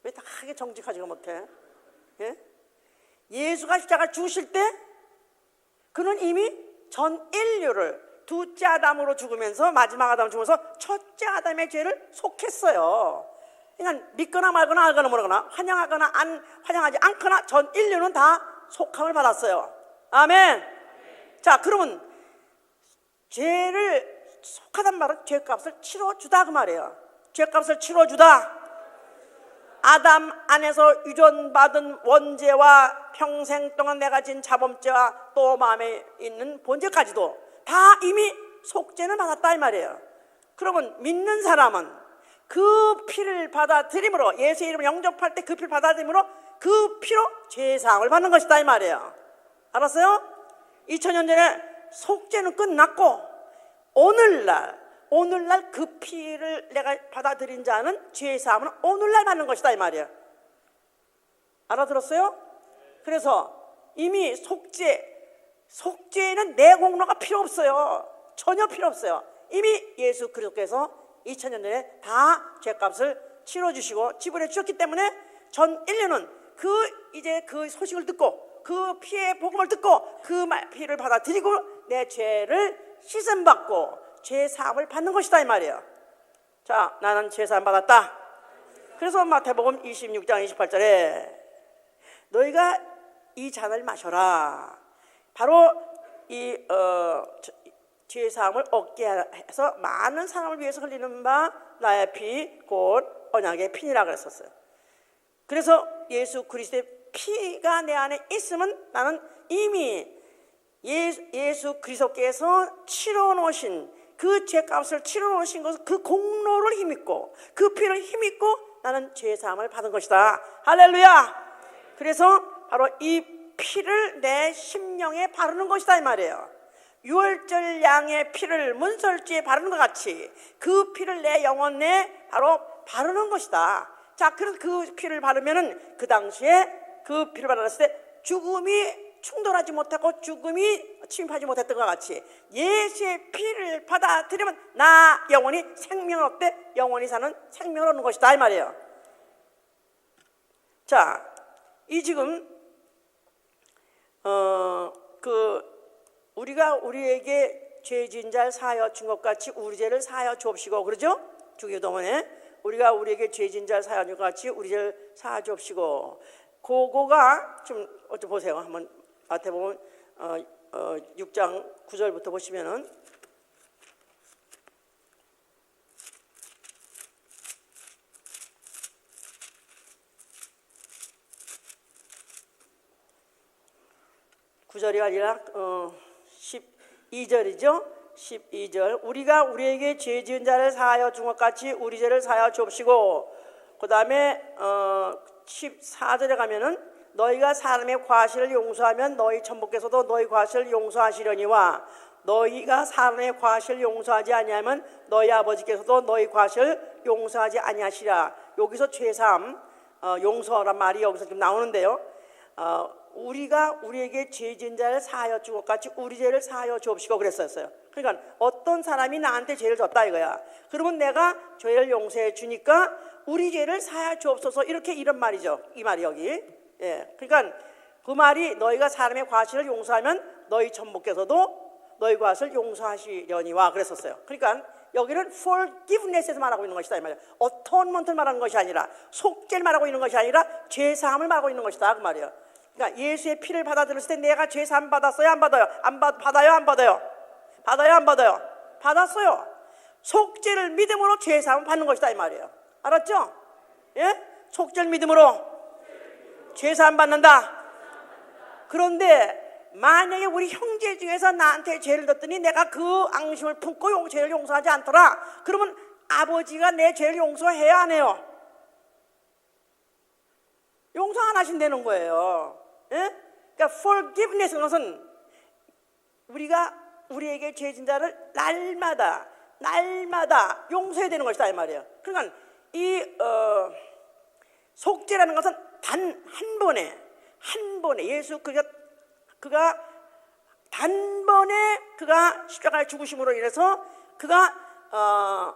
왜 다 하게 정직하지가 못해? 예? 예수가 십자가 죽으실 때 그는 이미 전 인류를 둘째 아담으로 죽으면서 마지막 아담으로 죽으면서 첫째 아담의 죄를 속했어요. 그러니까 믿거나 말거나 알거나 모르거나 환영하거나 안 환영하지 않거나 전 인류는 다 속함을 받았어요. 아멘. 자, 그러면 죄를 속하단 말은 죄값을 치러주다 그 말이에요. 죄값을 치러주다. 아담 안에서 유전받은 원죄와 평생 동안 내가 진 자범죄와 또 마음에 있는 본죄까지도 다 이미 속죄는 받았다 이 말이에요. 그러면 믿는 사람은 그 피를 받아들임으로, 예수의 이름을 영접할 때 그 피를 받아들임으로 그 피로 죄사함을 받는 것이다 이 말이에요. 알았어요? 2000년 전에 속죄는 끝났고 오늘날 그 피를 내가 받아들인 자는 죄사함은 오늘날 받는 것이다 이 말이에요. 알아들었어요? 그래서 이미 속죄에는 내 공로가 필요 없어요. 전혀 필요 없어요. 이미 예수 그리스도께서 2000년 전에 다 죄값을 치러주시고 지불해 주셨기 때문에 전 인류는 이제 그 소식을 듣고 그 피의 복음을 듣고 그 피를 받아들이고 내 죄를 씻음받고 죄사함을 받는 것이다 이 말이에요. 자, 나는 죄사함 받았다. 그래서 마태복음 26장 28절에 너희가 이 잔을 마셔라. 바로 이 죄사함을 얻게 해서 많은 사람을 위해서 흘리는 바 나의 피 곧 언약의 피니라 그랬었어요. 그래서 예수 그리스도의 피가 내 안에 있으면 나는 이미 예수 그리스도께서 치러놓으신 그 죄값을 치러놓으신 것을 그 공로를 힘입고 그 피를 힘입고 나는 죄사함을 받은 것이다. 할렐루야. 그래서 바로 이 피를 내 심령에 바르는 것이다 이 말이에요. 유월절 양의 피를 문설주에 바르는 것 같이 그 피를 내 영혼 내에 바로 바르는 것이다. 자, 그래서 그 피를 바르면은 그 당시에 그 피를 바르았을 때 죽음이 충돌하지 못하고 죽음이 침입하지 못했던 것 같이 예수의 피를 받아들이면 나 영원히 생명을 얻되 영원히 사는 생명을 얻는 것이다 이 말이에요. 자, 이 지금 우리가 우리에게 죄 지은 자를 사하여 준 것 같이 우리 죄를 사하여 주옵시고 그러죠? 주기도문에 우리가 우리에게 죄 지은 자를 사하여 준 것 같이 우리 죄를 사하여 주옵시고 그거가 좀 어쩌 보세요. 한번 마태복음 6장 9절부터 보시면은 (9절이) 아니라 12절이죠. 12절 우리가 우리에게 죄 지은 자를 사하여 준 것 같이 우리 죄를 사하여 주옵시고 그 다음에 14절에 가면은 너희가 사람의 과실을 용서하면 너희 천부께서도 너희 과실을 용서하시려니와 너희가 사람의 과실을 용서하지 아니하면 너희 아버지께서도 너희 과실을 용서하지 아니하시라. 여기서 죄사함 용서란 말이 여기서 지금 나오는데요. 우리가 우리에게 죄 지은 자를 사하여 준 것 같이 우리 죄를 사하여 주옵시고 그랬었어요. 그러니까 어떤 사람이 나한테 죄를 졌다 이거야. 그러면 내가 죄를 용서해 주니까 우리 죄를 사하여 주옵소서 이렇게 이런 말이죠. 이 말이 여기. 예, 그러니까 그 말이 너희가 사람의 과실을 용서하면 너희 천부께서도 너희 과실을 용서하시려니와 그랬었어요. 그러니까 여기는 forgiveness에서 말하고 있는 것이다 이 말이에요. atonement를 말하는 것이 아니라 속죄를 말하고 있는 것이 아니라 죄사함을 말하고 있는 것이다 그 말이에요. 그러니까 예수의 피를 받아들였을 때 내가 죄사함 받았어요 안 받아요? 받아요 안 받아요? 받아요 안 받아요? 받았어요. 속죄를 믿음으로 죄사함을 받는 것이다 이 말이에요. 알았죠? 예? 속죄를 믿음으로 죄사함 받는다. 그런데 만약에 우리 형제 중에서 나한테 죄를 졌더니 내가 그 앙심을 품고 죄를 용서하지 않더라. 그러면 아버지가 내 죄를 용서해야 안 해요? 용서 안 하신다는 거예요. 예? 그러니까 forgiveness는 것은 우리가 우리에게 죄 진 자를 날마다 용서해야 되는 것이다 이 말이에요. 그러니까 이 속죄라는 것은 단 한 번에 예수 그가 단번에 그가 십자가에 죽으심으로 인해서 그가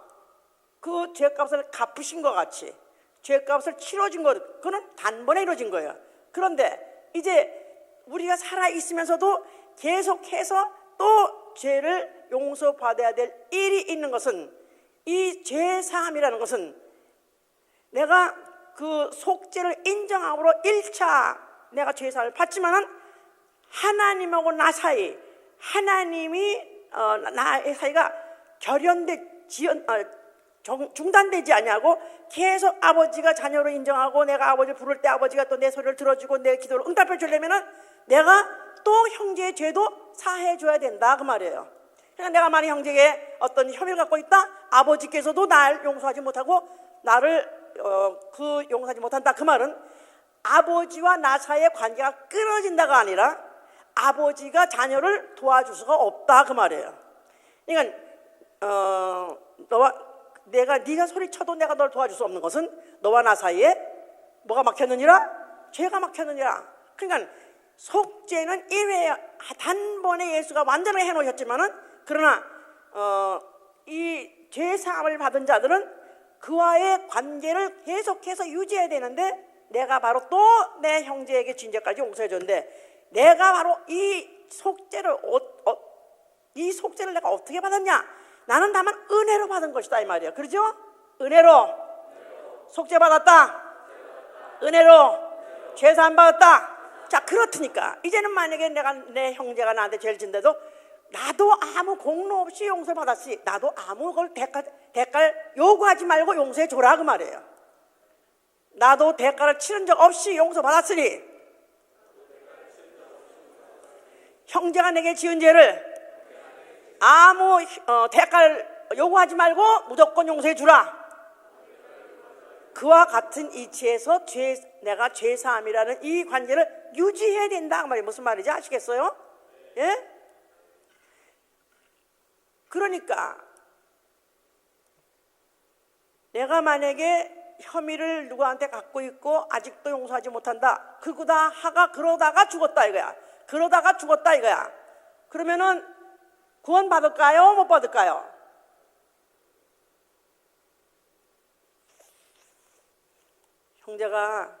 그 죄값을 갚으신 것 같이 죄값을 치러진 것, 그거는 단번에 이루어진 거예요. 그런데 이제 우리가 살아 있으면서도 계속해서 또 죄를 용서받아야 될 일이 있는 것은, 이 죄사함이라는 것은 내가 그 속죄를 인정함으로 1차 내가 죄사함을 받지만은 하나님하고 나 사이, 하나님이 나의 사이가 중단되지 아니하고 계속 아버지가 자녀로 인정하고, 내가 아버지를 부를 때 아버지가 또 내 소리를 들어주고 내 기도를 응답해 주려면은 내가 또 형제의 죄도 사해 줘야 된다, 그 말이에요. 그러니까 내가 만약 형제에게 어떤 혐의를 갖고 있다, 아버지께서도 날 용서하지 못하고 나를 용서하지 못한다, 그 말은 아버지와 나 사이의 관계가 끊어진다가 아니라 아버지가 자녀를 도와줄 수가 없다, 그 말이에요. 그러니까 네가 소리쳐도 내가 널 도와줄 수 없는 것은 너와 나 사이에 뭐가 막혔느니라? 죄가 막혔느니라. 그러니까 속죄는 1회에 단번에 예수가 완전하게 해놓으셨지만은, 그러나 이 죄사함을 받은 자들은 그와의 관계를 계속해서 유지해야 되는데, 내가 바로 또 내 형제에게 진 죄까지 용서해 줬는데, 내가 바로 이 속죄를 내가 어떻게 받았냐? 나는 다만 은혜로 받은 것이다, 이 말이야. 그렇죠? 은혜로 속죄 받았다. 은혜로 죄사함 받았다. 자, 그렇으니까 이제는 만약에 내 형제가 나한테 죄를 진데도 나도 아무 공로 없이 용서를 받았으니 나도 아무 걸 대가를 요구하지 말고 용서해 줘라, 그 말이에요. 나도 대가를 치른 적 없이 용서 받았으니 형제가 내게 지은 죄를 아무 대가를 요구하지 말고 무조건 용서해 주라. 그와 같은 이치에서 내가 죄사함이라는 이 관계를 유지해야 된다, 그 말이 무슨 말인지 아시겠어요? 예? 그러니까 내가 만약에 혐의를 누구한테 갖고 있고 아직도 용서하지 못한다, 그러다가 죽었다 이거야. 그러다가 죽었다 이거야. 그러면은 구원 받을까요? 못 받을까요? 형제가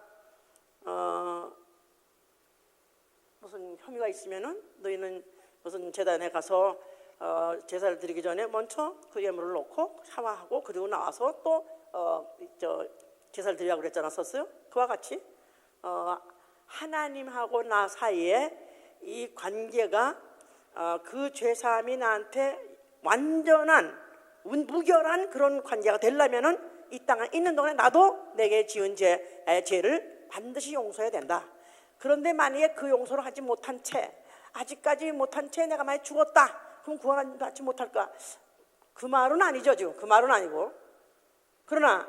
무슨 혐의가 있으면은 너희는 무슨 제단에 가서 제사를 드리기 전에 먼저 그 예물을 놓고 샤워하고 그리고 나와서 또 제사를 드리라고 그랬잖아, 썼어요? 그와 같이 하나님하고 나 사이에 이 관계가 그 죄사함이 나한테 완전한 무결한 그런 관계가 되려면은 이 땅에 있는 동안에 나도 내게 지은 죄를 반드시 용서해야 된다. 그런데 만약에 그 용서를 하지 못한 채, 아직까지 못한 채 내가 만약 죽었다, 그럼 구원받지 못할까? 그 말은 아니죠, 지금. 그 말은 아니고. 그러나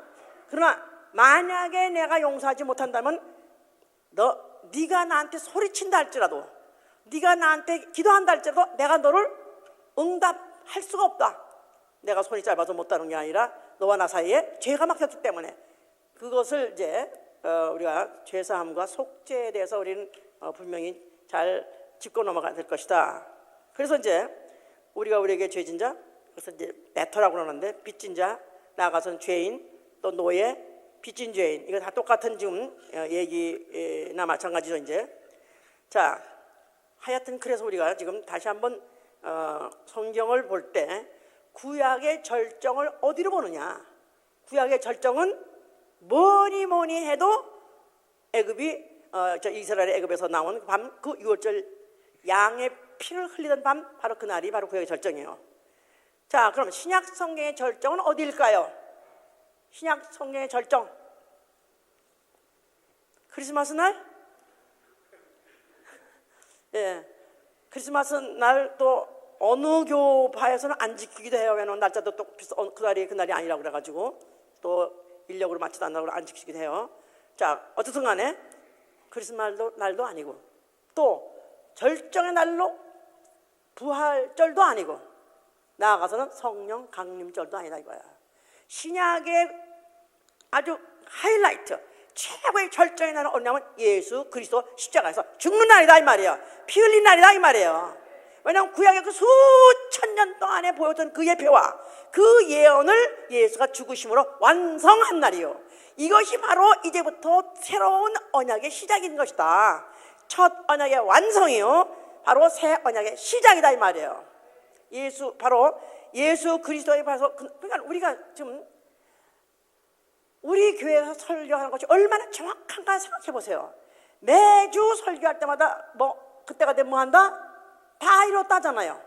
만약에 내가 용서하지 못한다면 네가 나한테 소리친다 할지라도, 네가 나한테 기도한다 할지라도 내가 너를 응답할 수가 없다. 내가 손이 짧아서 못하는 게 아니라 너와 나 사이에 죄가 막혔기 때문에. 그것을 이제 우리가 죄사함과 속죄에 대해서 우리는 분명히 잘 짚고 넘어가야 될 것이다. 그래서 이제 우리가 우리에게 죄진 자, 그래서 이제 데터라고 그러는데 빚진 자, 나아가서는 죄인, 또 노예, 빚진 죄인, 이거 다 똑같은 지금 얘기나 마찬가지죠, 이제. 자, 하여튼 그래서 우리가 지금 다시 한번 성경을 볼 때 구약의 절정을 어디로 보느냐? 구약의 절정은 뭐니 해도 이스라엘의 애굽에서 나온 밤, 그 6월절 양의 피를 흘리던 밤, 바로 그날이 바로 구약의 절정이에요. 자, 그럼 신약 성경의 절정은 어디일까요? 신약 성경의 절정, 크리스마스 날? 예, 크리스마스 날 또 어느 교파에서는 안 지키기도 해요. 왜냐면 날짜도 또 그날이 아니라고 그래가지고 또 인력으로 맞지도 않는다고 안 지키기도 해요. 자, 어쨌든 간에 크리스마스 날도 아니고 또 절정의 날로 부활절도 아니고 나아가서는 성령 강림절도 아니다 이거야. 신약의 아주 하이라이트, 최고의 절정의 날은 어디냐면 예수 그리스도 십자가에서 죽는 날이다 이 말이에요. 피 흘린 날이다 이 말이에요. 왜냐하면 구약의 그 수천 년 동안에 보였던 그 예표와 그 예언을 예수가 죽으심으로 완성한 날이요. 이것이 바로 이제부터 새로운 언약의 시작인 것이다. 첫 언약의 완성이요. 바로 새 언약의 시작이다 이 말이에요. 바로 예수 그리스도에 봐서, 그러니까 우리가 지금 우리 교회에서 설교하는 것이 얼마나 정확한가 생각해 보세요. 매주 설교할 때마다 뭐 그때가 되면 뭐 한다? 다 이뤘다잖아요.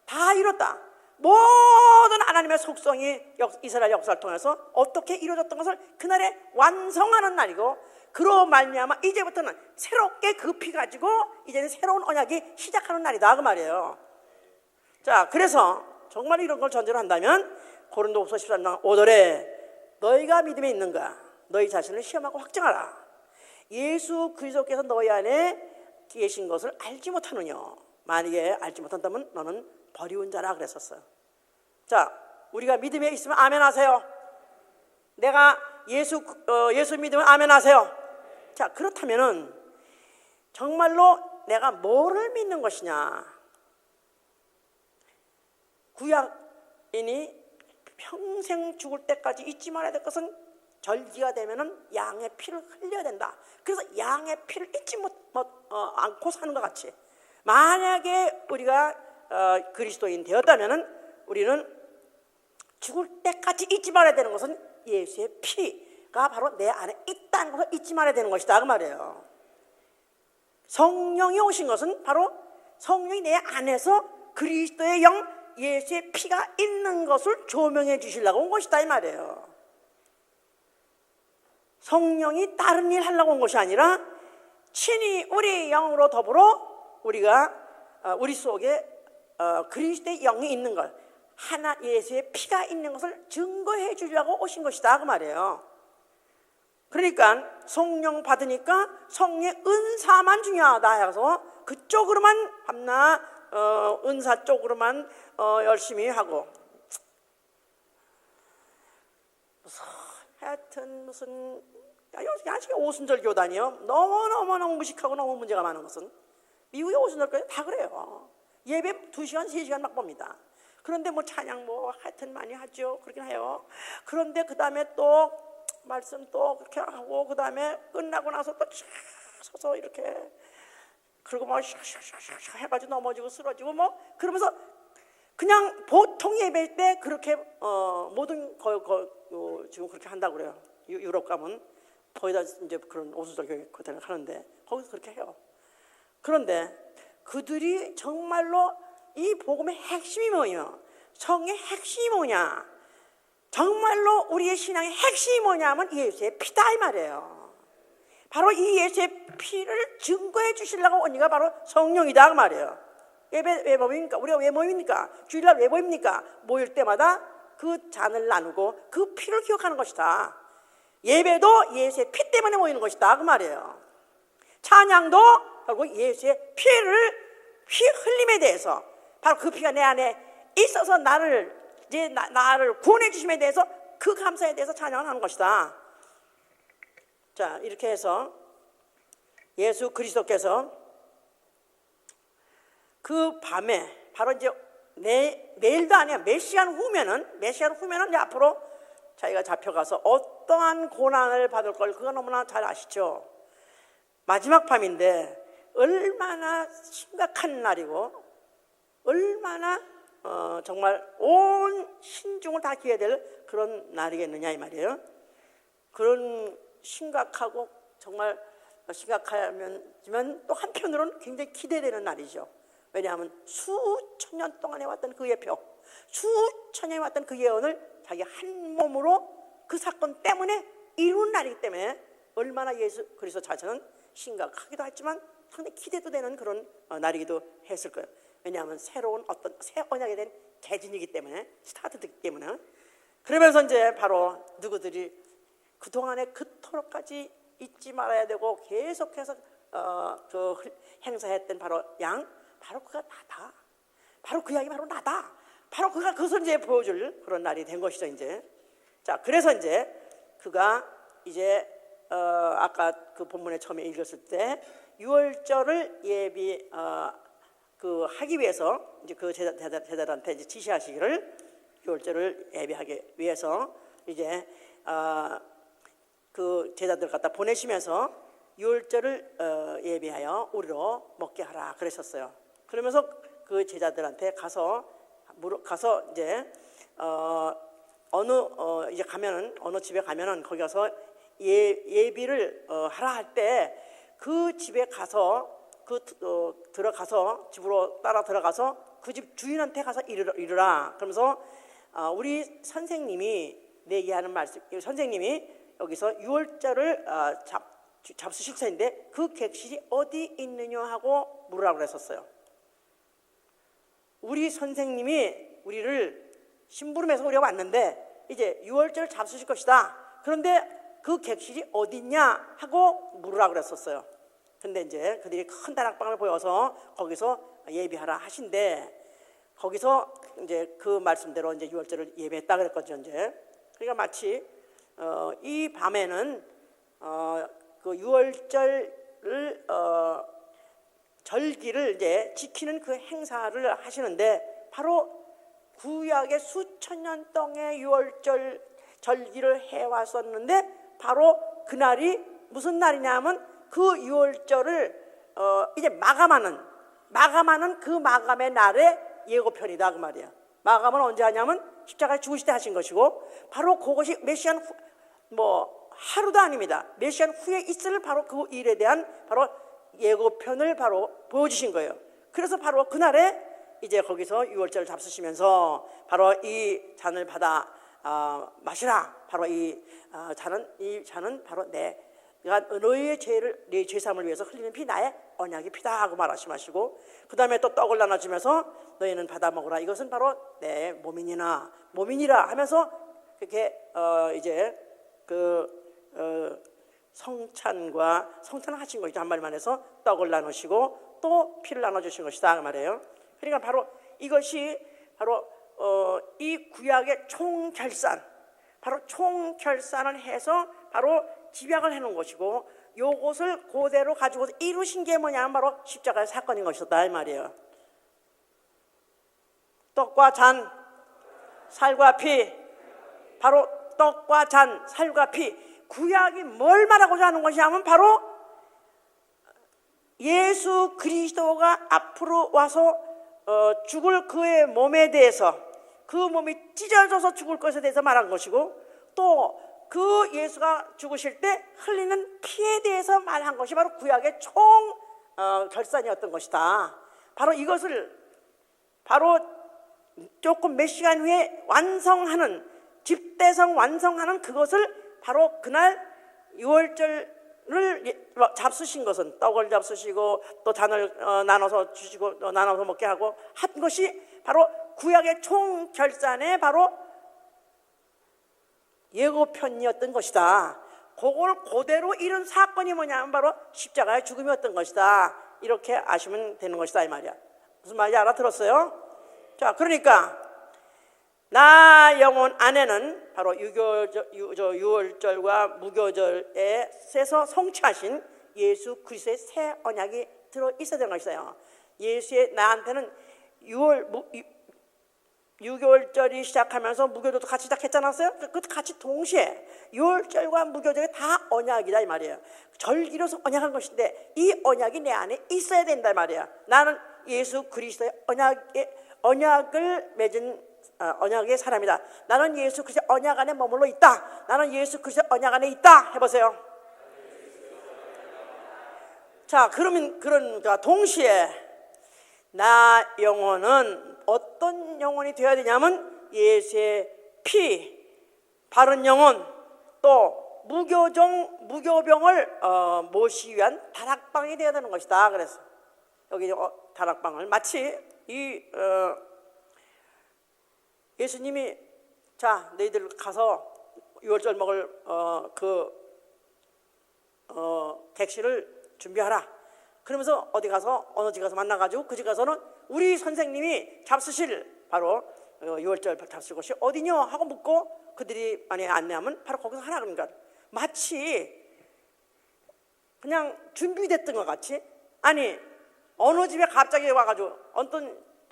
다 이뤘다. 모든 하나님의 속성이 이스라엘 역사를 통해서 어떻게 이루어졌던 것을 그날에 완성하는 날이고, 그로 말미암아 이제부터는 새롭게 급히 가지고 이제는 새로운 언약이 시작하는 날이다 그 말이에요. 자, 그래서 정말 이런 걸 전제로 한다면 고린도후서 13장 5절에 너희가 믿음에 있는가? 너희 자신을 시험하고 확증하라. 예수 그리스도께서 너희 안에 계신 것을 알지 못하느냐? 만약에 알지 못한다면 너는 버리운 자라 그랬었어요. 자, 우리가 믿음에 있으면 아멘 하세요. 내가 예수 믿으면 아멘 하세요. 자, 그렇다면은 정말로 내가 뭐를 믿는 것이냐? 구약인이 평생 죽을 때까지 잊지 말아야 될 것은 절기가 되면은 양의 피를 흘려야 된다. 그래서 양의 피를 잊지 않고 사는 것 같이, 만약에 우리가 그리스도인 되었다면은 우리는 죽을 때까지 잊지 말아야 되는 것은 예수의 피가 바로 내 안에 있다는 것을 잊지 말아야 되는 것이다 그 말이에요. 성령이 오신 것은 바로 성령이 내 안에서 그리스도의 영, 예수의 피가 있는 것을 조명해 주시려고 온 것이다 이 말이에요. 성령이 다른 일 하려고 온 것이 아니라 친히 우리의 영으로 더불어 우리 속에 그리스도의 영이 있는 걸, 예수의 피가 있는 것을 증거해 주려고 오신 것이다 그 말이에요. 그러니까 성령 받으니까 성령의 은사만 중요하다 해서 그쪽으로만 밤낮 은사 쪽으로만 열심히 하고, 하여튼 무슨 야식의 오순절 교단이요. 너무 무식하고 너무 문제가 많은 것은 미국의 오순절까지 다 그래요. 예배 2시간 3시간 막 봅니다. 그런데 뭐 찬양 뭐 하여튼 많이 하죠. 그렇긴 해요. 그런데 그 다음에 또 말씀 또 그렇게 하고, 그 다음에 끝나고 나서 또 서서 이렇게, 그리고 뭐 샥샥샥샥 해가지고 넘어지고 쓰러지고 뭐 그러면서 그냥 보통 예배 때 그렇게 모든 지금 그렇게 한다고 그래요. 유럽 가면 거의 다 이제 그런 오순절 교회를 하는데 거기서 그렇게 해요. 그런데 그들이 정말로 이 복음의 핵심이 뭐냐, 성의 핵심이 뭐냐, 정말로 우리의 신앙의 핵심이 뭐냐면 예수의 피다 이 말이에요. 바로 이 예수의 피를 증거해 주시려고 온 이가 바로 성령이다 그 말이에요. 예배 왜 모입니까? 우리가 왜 모입니까? 주일날 왜 모입니까? 모일 때마다 그 잔을 나누고 그 피를 기억하는 것이다. 예배도 예수의 피 때문에 모이는 것이다 그 말이에요. 찬양도 결국 예수의 피 흘림에 대해서, 바로 그 피가 내 안에 있어서 나를 구원해 주심에 대해서 그 감사에 대해서 찬양을 하는 것이다. 자, 이렇게 해서 예수 그리스도께서 그 밤에 바로 이제 내일도 아니야, 몇 시간 후면은 이제 앞으로 자기가 잡혀가서 어떠한 고난을 받을 걸 그거 너무나 잘 아시죠. 마지막 밤인데 얼마나 심각한 날이고 얼마나 정말 온 신중을 다 기해야 될 그런 날이겠느냐 이 말이에요. 그런 심각하고 정말 심각하면 또 한편으로는 굉장히 기대되는 날이죠. 왜냐하면 수천 년 동안 해왔던 그 예표, 수천 년에 왔던 그 예언을 자기 한 몸으로 그 사건 때문에 이룬 날이기 때문에 얼마나 예수 그리스도 자체는 심각하기도 했지만 상당히 기대도 되는 그런 날이기도 했을 거예요. 왜냐하면 새로운 어떤 새 언약에 대한 개진이기 때문에, 스타트이기 때문에. 그러면서 이제 바로 누구들이 그동안에 그토록까지 잊지 말아야 되고 계속해서 그 행사했던 바로 바로 그가 나다. 바로 그 양이 바로 나다. 바로 그가 그것을 이제 보여줄 그런 날이 된 것이죠 이제. 자, 그래서 이제 그가 이제 아까 그 본문에 처음에 읽었을 때 유월절을 하기 위해서 이제 그 제자들한테 이제 지시하시기를, 유월절을 예비하기 위해서 이제 그 제자들 갖다 보내시면서 유월절을 예비하여 우리로 먹게 하라 그러셨어요. 그러면서 그 제자들한테 가서 이제 이제 가면은 어느 집에 가면은 거기 가서 예비를 하라 할 때 그 집에 가서 들어가서 집으로 따라 들어가서 그 집 주인한테 가서 이르라. 그러면서 우리 선생님이 얘기하는 말씀, 선생님이 여기서 유월절을 잡수실 터인데 그 객실이 어디 있느냐 하고 물으라고 그랬었어요. 우리 선생님이 우리를 심부름해서 우리가 왔는데 이제 유월절을 잡수실 것이다. 그런데 그 객실이 어디 있냐 하고 물으라고 그랬었어요. 근데 이제 그들이 큰 다락방을 보여서 거기서 예비하라 하신데 거기서 이제 그 말씀대로 이제 유월절을 예배했다 그랬거든요. 이제 그러니까 마치 이 밤에는 그 유월절을 절기를 이제 지키는 그 행사를 하시는데 바로 구약의 수천 년 동안의 유월절 절기를 해왔었는데 바로 그날이 무슨 날이냐면 그 유월절을 이제 마감하는 그 마감의 날의 예고편이다 그 말이야. 마감은 언제 하냐면 십자가에 죽으실 때 하신 것이고 바로 그것이 메시안 하루도 아닙니다. 메시안 후에 있을 바로 그 일에 대한 바로 예고편을 바로 보여주신 거예요. 그래서 바로 그날에 이제 거기서 유월절을 잡수시면서 바로 이 잔을 받아 마시라. 바로 이 잔은 바로 내가 너희의 네 죄사함을 위해서 흘리는 피 나의 언약의 피다 하고 말씀하시고 그 다음에 또 떡을 나눠주면서 너희는 받아 먹으라. 이것은 바로 내 몸이니라 하면서 그렇게 이제 성찬을 하신 것이죠. 한마디만 해서 떡을 나누시고 또 피를 나눠주신 것이다 그 말이에요. 그러니까 바로 이것이 바로 이 구약의 총결산, 바로 총결산을 해서 바로 집약을 해놓은 것이고 요것을 그대로 가지고 이루신 게 뭐냐면 바로 십자가의 사건인 것이었다 이 말이에요. 떡과 잔, 살과 피, 바로 떡과 잔, 살과 피. 구약이 뭘 말하고자 하는 것이냐면 바로 예수 그리스도가 앞으로 와서 죽을 그의 몸에 대해서 그 몸이 찢어져서 죽을 것에 대해서 말한 것이고 또 그 예수가 죽으실 때 흘리는 피에 대해서 말한 것이 바로 구약의 총 결산이었던 것이다. 바로 이것을 바로 조금 몇 시간 후에 완성하는 집대성 완성하는 그것을 바로 그날 유월절을 잡수신 것은 떡을 잡수시고 또 잔을 나눠서 주시고 나눠서 먹게 하고 한 것이 바로 구약의 총결산의 바로 예고편이었던 것이다. 그걸 그대로 이룬 사건이 뭐냐면 바로 십자가의 죽음이었던 것이다. 이렇게 아시면 되는 것이다 이 말이야. 무슨 말인지 알아들었어요? 자, 그러니까 나 영혼 안에는 바로 유월절과 무교절에서 성취하신 예수 그리스도의 새 언약이 들어 있어야 되는 것이에요. 예수의 나한테는 유월절이 시작하면서 무교절도 같이 시작했잖아요. 그 같이 동시에 유월절과 무교절이 다 언약이다 이 말이에요. 절기로서 언약한 것인데 이 언약이 내 안에 있어야 된다 이 말이야. 나는 예수 그리스도의 언약을 맺은 언약의 사람이다. 나는 예수 그리스도의 언약 안에 머물러 있다. 나는 예수 그리스도의 언약 안에 있다. 해보세요. 자, 그러면 동시에 나 영혼은 어떤 영혼이 되어야 되냐면 예수의 피, 바른 영혼, 또 무교병을 모시기 위한 다락방이 되어야 되는 것이다. 그래서 여기 다락방을 마치 예수님이 자 너희들 가서 유월절 먹을 객실을 준비하라. 그러면서 어느 집 가서 만나가지고 그 집 가서는 우리 선생님이 잡수실 바로 유월절 잡수실 곳이 어디냐 하고 묻고 그들이 만약에 안내하면 바로 거기서 하라. 그러니까 마치 그냥 준비됐던 것 같이 아니 어느 집에 갑자기 와가지고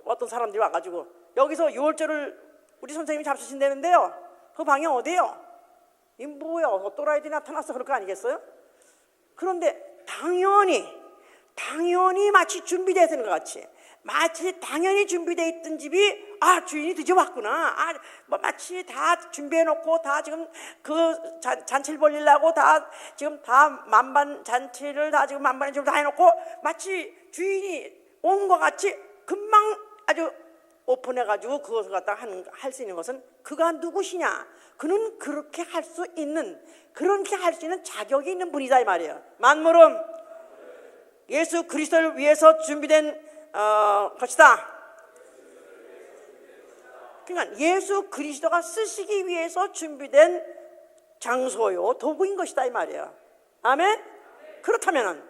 어떤 사람들이 와가지고 여기서 유월절을 우리 선생님이 잡수신다는데요. 그 방이 어디예요? 이 뭐야 또라이들이 나타났어 그럴 거 아니겠어요? 그런데 당연히 마치 준비되어 있는 것 같이 마치 당연히 준비되어 있던 집이 주인이 늦어왔구나. 뭐 마치 다 준비해놓고 다 지금 그 잔치를 벌리려고 다 지금 다 만반 잔치를 다 지금 만반에 지금 다 해놓고 마치 주인이 온 것 같이 금방 아주 오픈해가지고 그것을 갖다가 할 수 있는 것은 그가 누구시냐? 그는 그렇게 할 수 있는, 그렇게 할 수 있는 자격이 있는 분이다 이 말이에요. 만물은 예수 그리스도를 위해서 준비된 것이다. 그러니까 예수 그리스도가 쓰시기 위해서 준비된 장소요, 도구인 것이다 이 말이에요. 아멘? 그렇다면은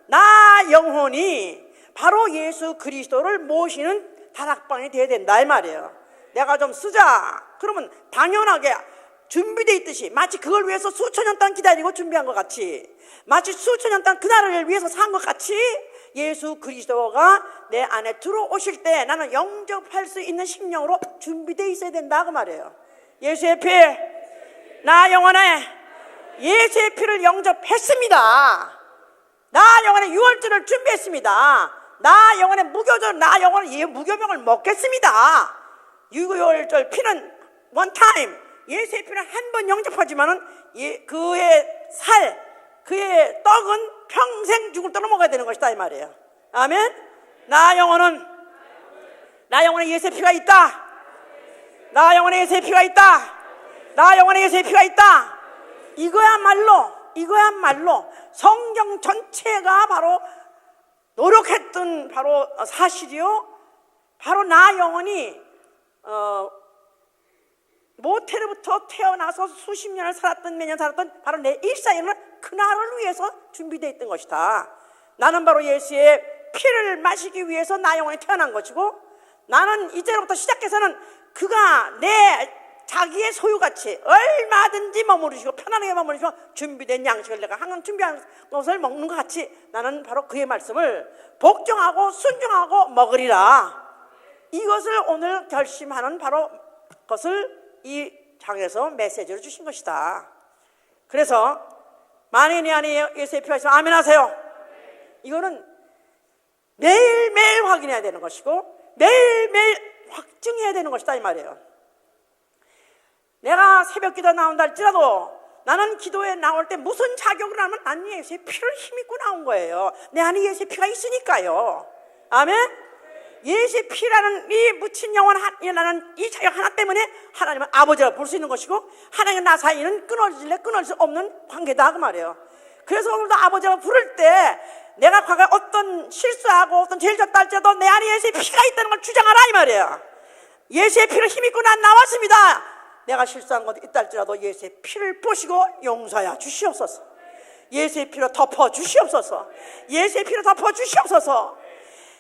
나 영혼이 바로 예수 그리스도를 모시는 다락방이 되어야 된다 이 말이에요. 내가 좀 쓰자. 그러면 당연하게 준비되어 있듯이, 마치 그걸 위해서 수천 년 동안 기다리고 준비한 것 같이, 마치 수천 년 동안 그날을 위해서 산 것 같이, 예수 그리스도가 내 안에 들어오실 때 나는 영접할 수 있는 심령으로 준비되어 있어야 된다 그 말이에요. 예수의 피, 나 영혼에 예수의 피를 영접했습니다. 나 영혼에 유월절을 준비했습니다. 나 영혼에 무교절, 나 영혼에 무교병을 먹겠습니다. 유월절 피는 one time, 예수의 피는 한 번 영접하지만은 그의 그의 떡은 평생 죽을 도록 먹어야 되는 것이다 이 말이에요. 아멘. 나 영혼에 예수의 피가 있다. 나 영혼에 예수의 피가 있다. 나 영혼에 예수의 피가 있다. 이거야말로 성경 전체가 바로 노력했던 바로 사실이요. 바로 나 영혼이 모태로부터 태어나서 수십 년을 살았던, 몇 년 살았던 바로 내 일상에는 그날을 위해서 준비되어 있던 것이다. 나는 바로 예수의 피를 마시기 위해서 나 영혼이 태어난 것이고, 나는 이제부터 시작해서는 그가 내 자기의 소유같이 얼마든지 머무르시고 편안하게 머무르시고 준비된 양식을 내가 항상 준비한 것을 먹는 것 같이 나는 바로 그의 말씀을 복종하고 순종하고 먹으리라. 이것을 오늘 결심하는 바로 것을 이 장에서 메시지로 주신 것이다. 그래서 만일 내 안에 예수의 피가 있으면 아멘 하세요. 이거는 매일매일 확인해야 되는 것이고 매일매일 확증해야 되는 것이다 이 말이에요. 내가 새벽 기도 나온다 할지라도 나는 기도에 나올 때 무슨 자격을 하면 나는 예수의 피를 힘입고 나온 거예요. 내 안에 예수의 피가 있으니까요. 아멘. 예수의 피라는 이 묻힌 영혼이라는 이 자격 하나 때문에 하나님은 아버지라 부를 수 있는 것이고, 하나님과 나 사이는 끊어질 수 없는 관계다 그 말이에요. 그래서 오늘도 아버지라 부를 때 내가 과거에 어떤 실수하고 어떤 죄를 졌다 할지라도 내 안에 예수의 피가 있다는 걸 주장하라 이 말이에요. 예수의 피를 힘입고 난 나왔습니다. 내가 실수한 것도 있다 할지라도 예수의 피를 보시고 용서하여 주시옵소서. 예수의 피로 덮어 주시옵소서. 예수의 피로 덮어 주시옵소서.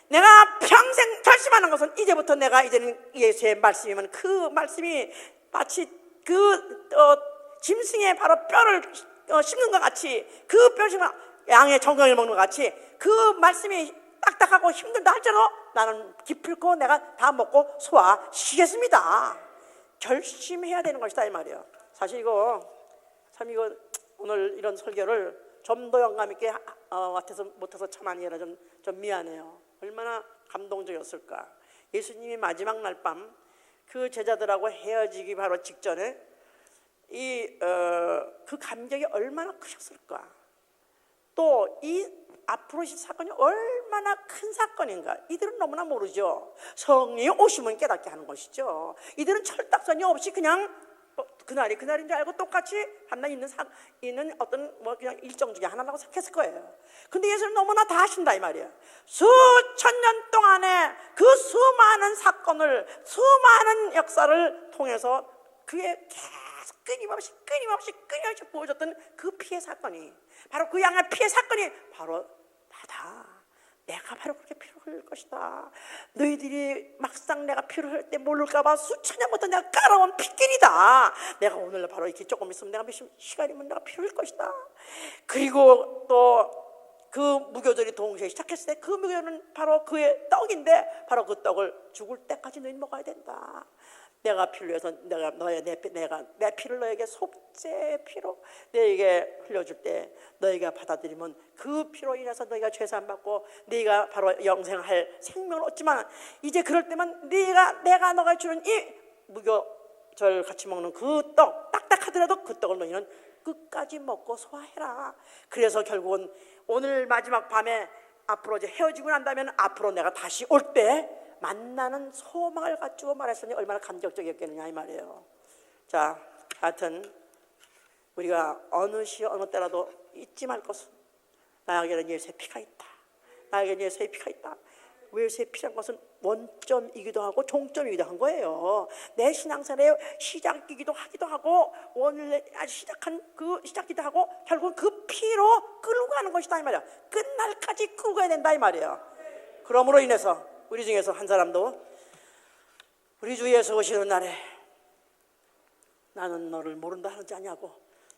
내가 평생 결심하는 것은 이제부터 내가 이제는 예수의 말씀이면 그 말씀이 마치 짐승의 바로 뼈를 씹는 것 같이, 그 뼈를 양의 정강을 먹는 것 같이 그 말씀이 딱딱하고 힘들다 할지라도 나는 기필코 내가 다 먹고 소화시키겠습니다. 결심해야 되는 것이다 이 말이에요. 사실 이거 오늘 이런 설교를 좀 더 영감 있게 못해서 참 아니라 좀 미안해요. 얼마나 감동적이었을까. 예수님이 마지막 날 밤 그 제자들하고 헤어지기 바로 직전에 그 감격이 얼마나 크셨을까. 또 이 앞으로 이 사건이 얼마나 큰 사건인가 이들은 너무나 모르죠. 성령이 오시면 깨닫게 하는 것이죠. 이들은 철딱선이 없이 그냥 그날인 줄 알고 똑같이 한날 있는 어떤 그냥 일정 중에 하나라고 생각했을 거예요. 근데 예수는 너무나 다 하신다 이 말이에요. 수천 년 동안에 그 수많은 사건을, 수많은 역사를 통해서 그의 계속 끊임없이 보여줬던 그 피해 사건이, 바로 그 양의 피해 사건이 바로 나다. 내가 바로 그렇게 피를 흘릴 것이다. 너희들이 막상 내가 피를 흘릴 때 모를까봐 수천 년부터 내가 깔아온 피길이다. 내가 오늘 바로 이렇게 조금 있으면 내가 몇 시간이면 내가 피를 흘릴 것이다. 그리고 또 그 무교절이 동시에 시작했을 때 그 무교절은 바로 그의 떡인데 바로 그 떡을 죽을 때까지 너희 먹어야 된다. 내가 피를 위해서 내 피를 너에게 속죄의 피로 너에게 흘려줄 때 너희가 받아들이면 그 피로 인해서 너희가 죄사함 받고 너희가 바로 영생할 생명을 얻지만, 이제 그럴 때만 내가 너가 주는 이 무교절 같이 먹는 그 떡, 딱딱하더라도 그 떡을 너희는 끝까지 먹고 소화해라. 그래서 결국은 오늘 마지막 밤에 앞으로 이제 헤어지고 난다면 앞으로 내가 다시 올 때 만나는 소망을 가지고 말했으니 얼마나 감격적이었겠느냐 이 말이에요. 자, 하여튼 우리가 어느 시 어느 때라도 잊지 말 것은 나에게는 예수의 피가 있다. 나에게는 예수의 피가 있다. 예수의 피라는 것은 원점이기도 하고 종점이기도 한 거예요. 내 신앙생활의 시작이기도 하기도 하고 오늘 시작한 그 시작이기도 하고 결국은 그 피로 끌고 가는 것이다 이 말이야. 끝날까지 끌고 가야 된다 이 말이에요. 그러므로 인해서 우리 중에서 한 사람도 우리 주 예수 오시는 날에 나는 너를 모른다 하지 않냐고,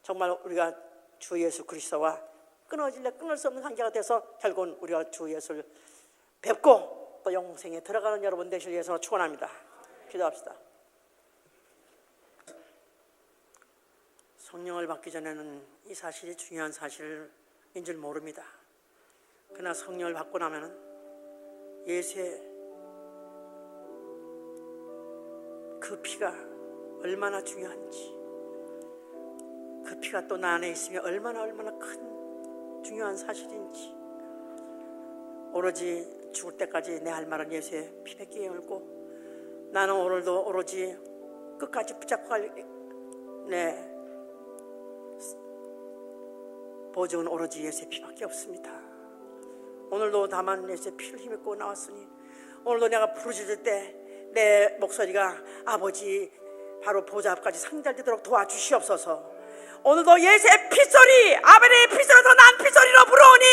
정말 우리가 주 예수 그리스도와 끊을 수 없는 관계가 돼서 결국은 우리가 주 예수를 뵙고 또 영생에 들어가는 여러분 되실 위해서 축원합니다. 기도합시다. 성령을 받기 전에는 이 사실이 중요한 사실인 줄 모릅니다. 그러나 성령을 받고 나면은 예수의 그 피가 얼마나 중요한지, 그 피가 또 나 안에 있으면 얼마나 큰 중요한 사실인지, 오로지 죽을 때까지 내 할 말은 예수의 피밖에 열고, 나는 오늘도 오로지 끝까지 붙잡고 갈 내 보증은 오로지 예수의 피밖에 없습니다. 오늘도 다만 예수의 피를 힘입고 나왔으니 오늘도 내가 부르짖을 때 내 목소리가 아버지 바로 보좌 앞까지 상달되도록 도와주시옵소서. 오늘도 예수의 피소리, 아벨의 피소리에서 난 피소리로 부르오니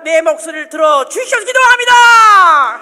내 목소리를 들어 주시옵소서 기도합니다.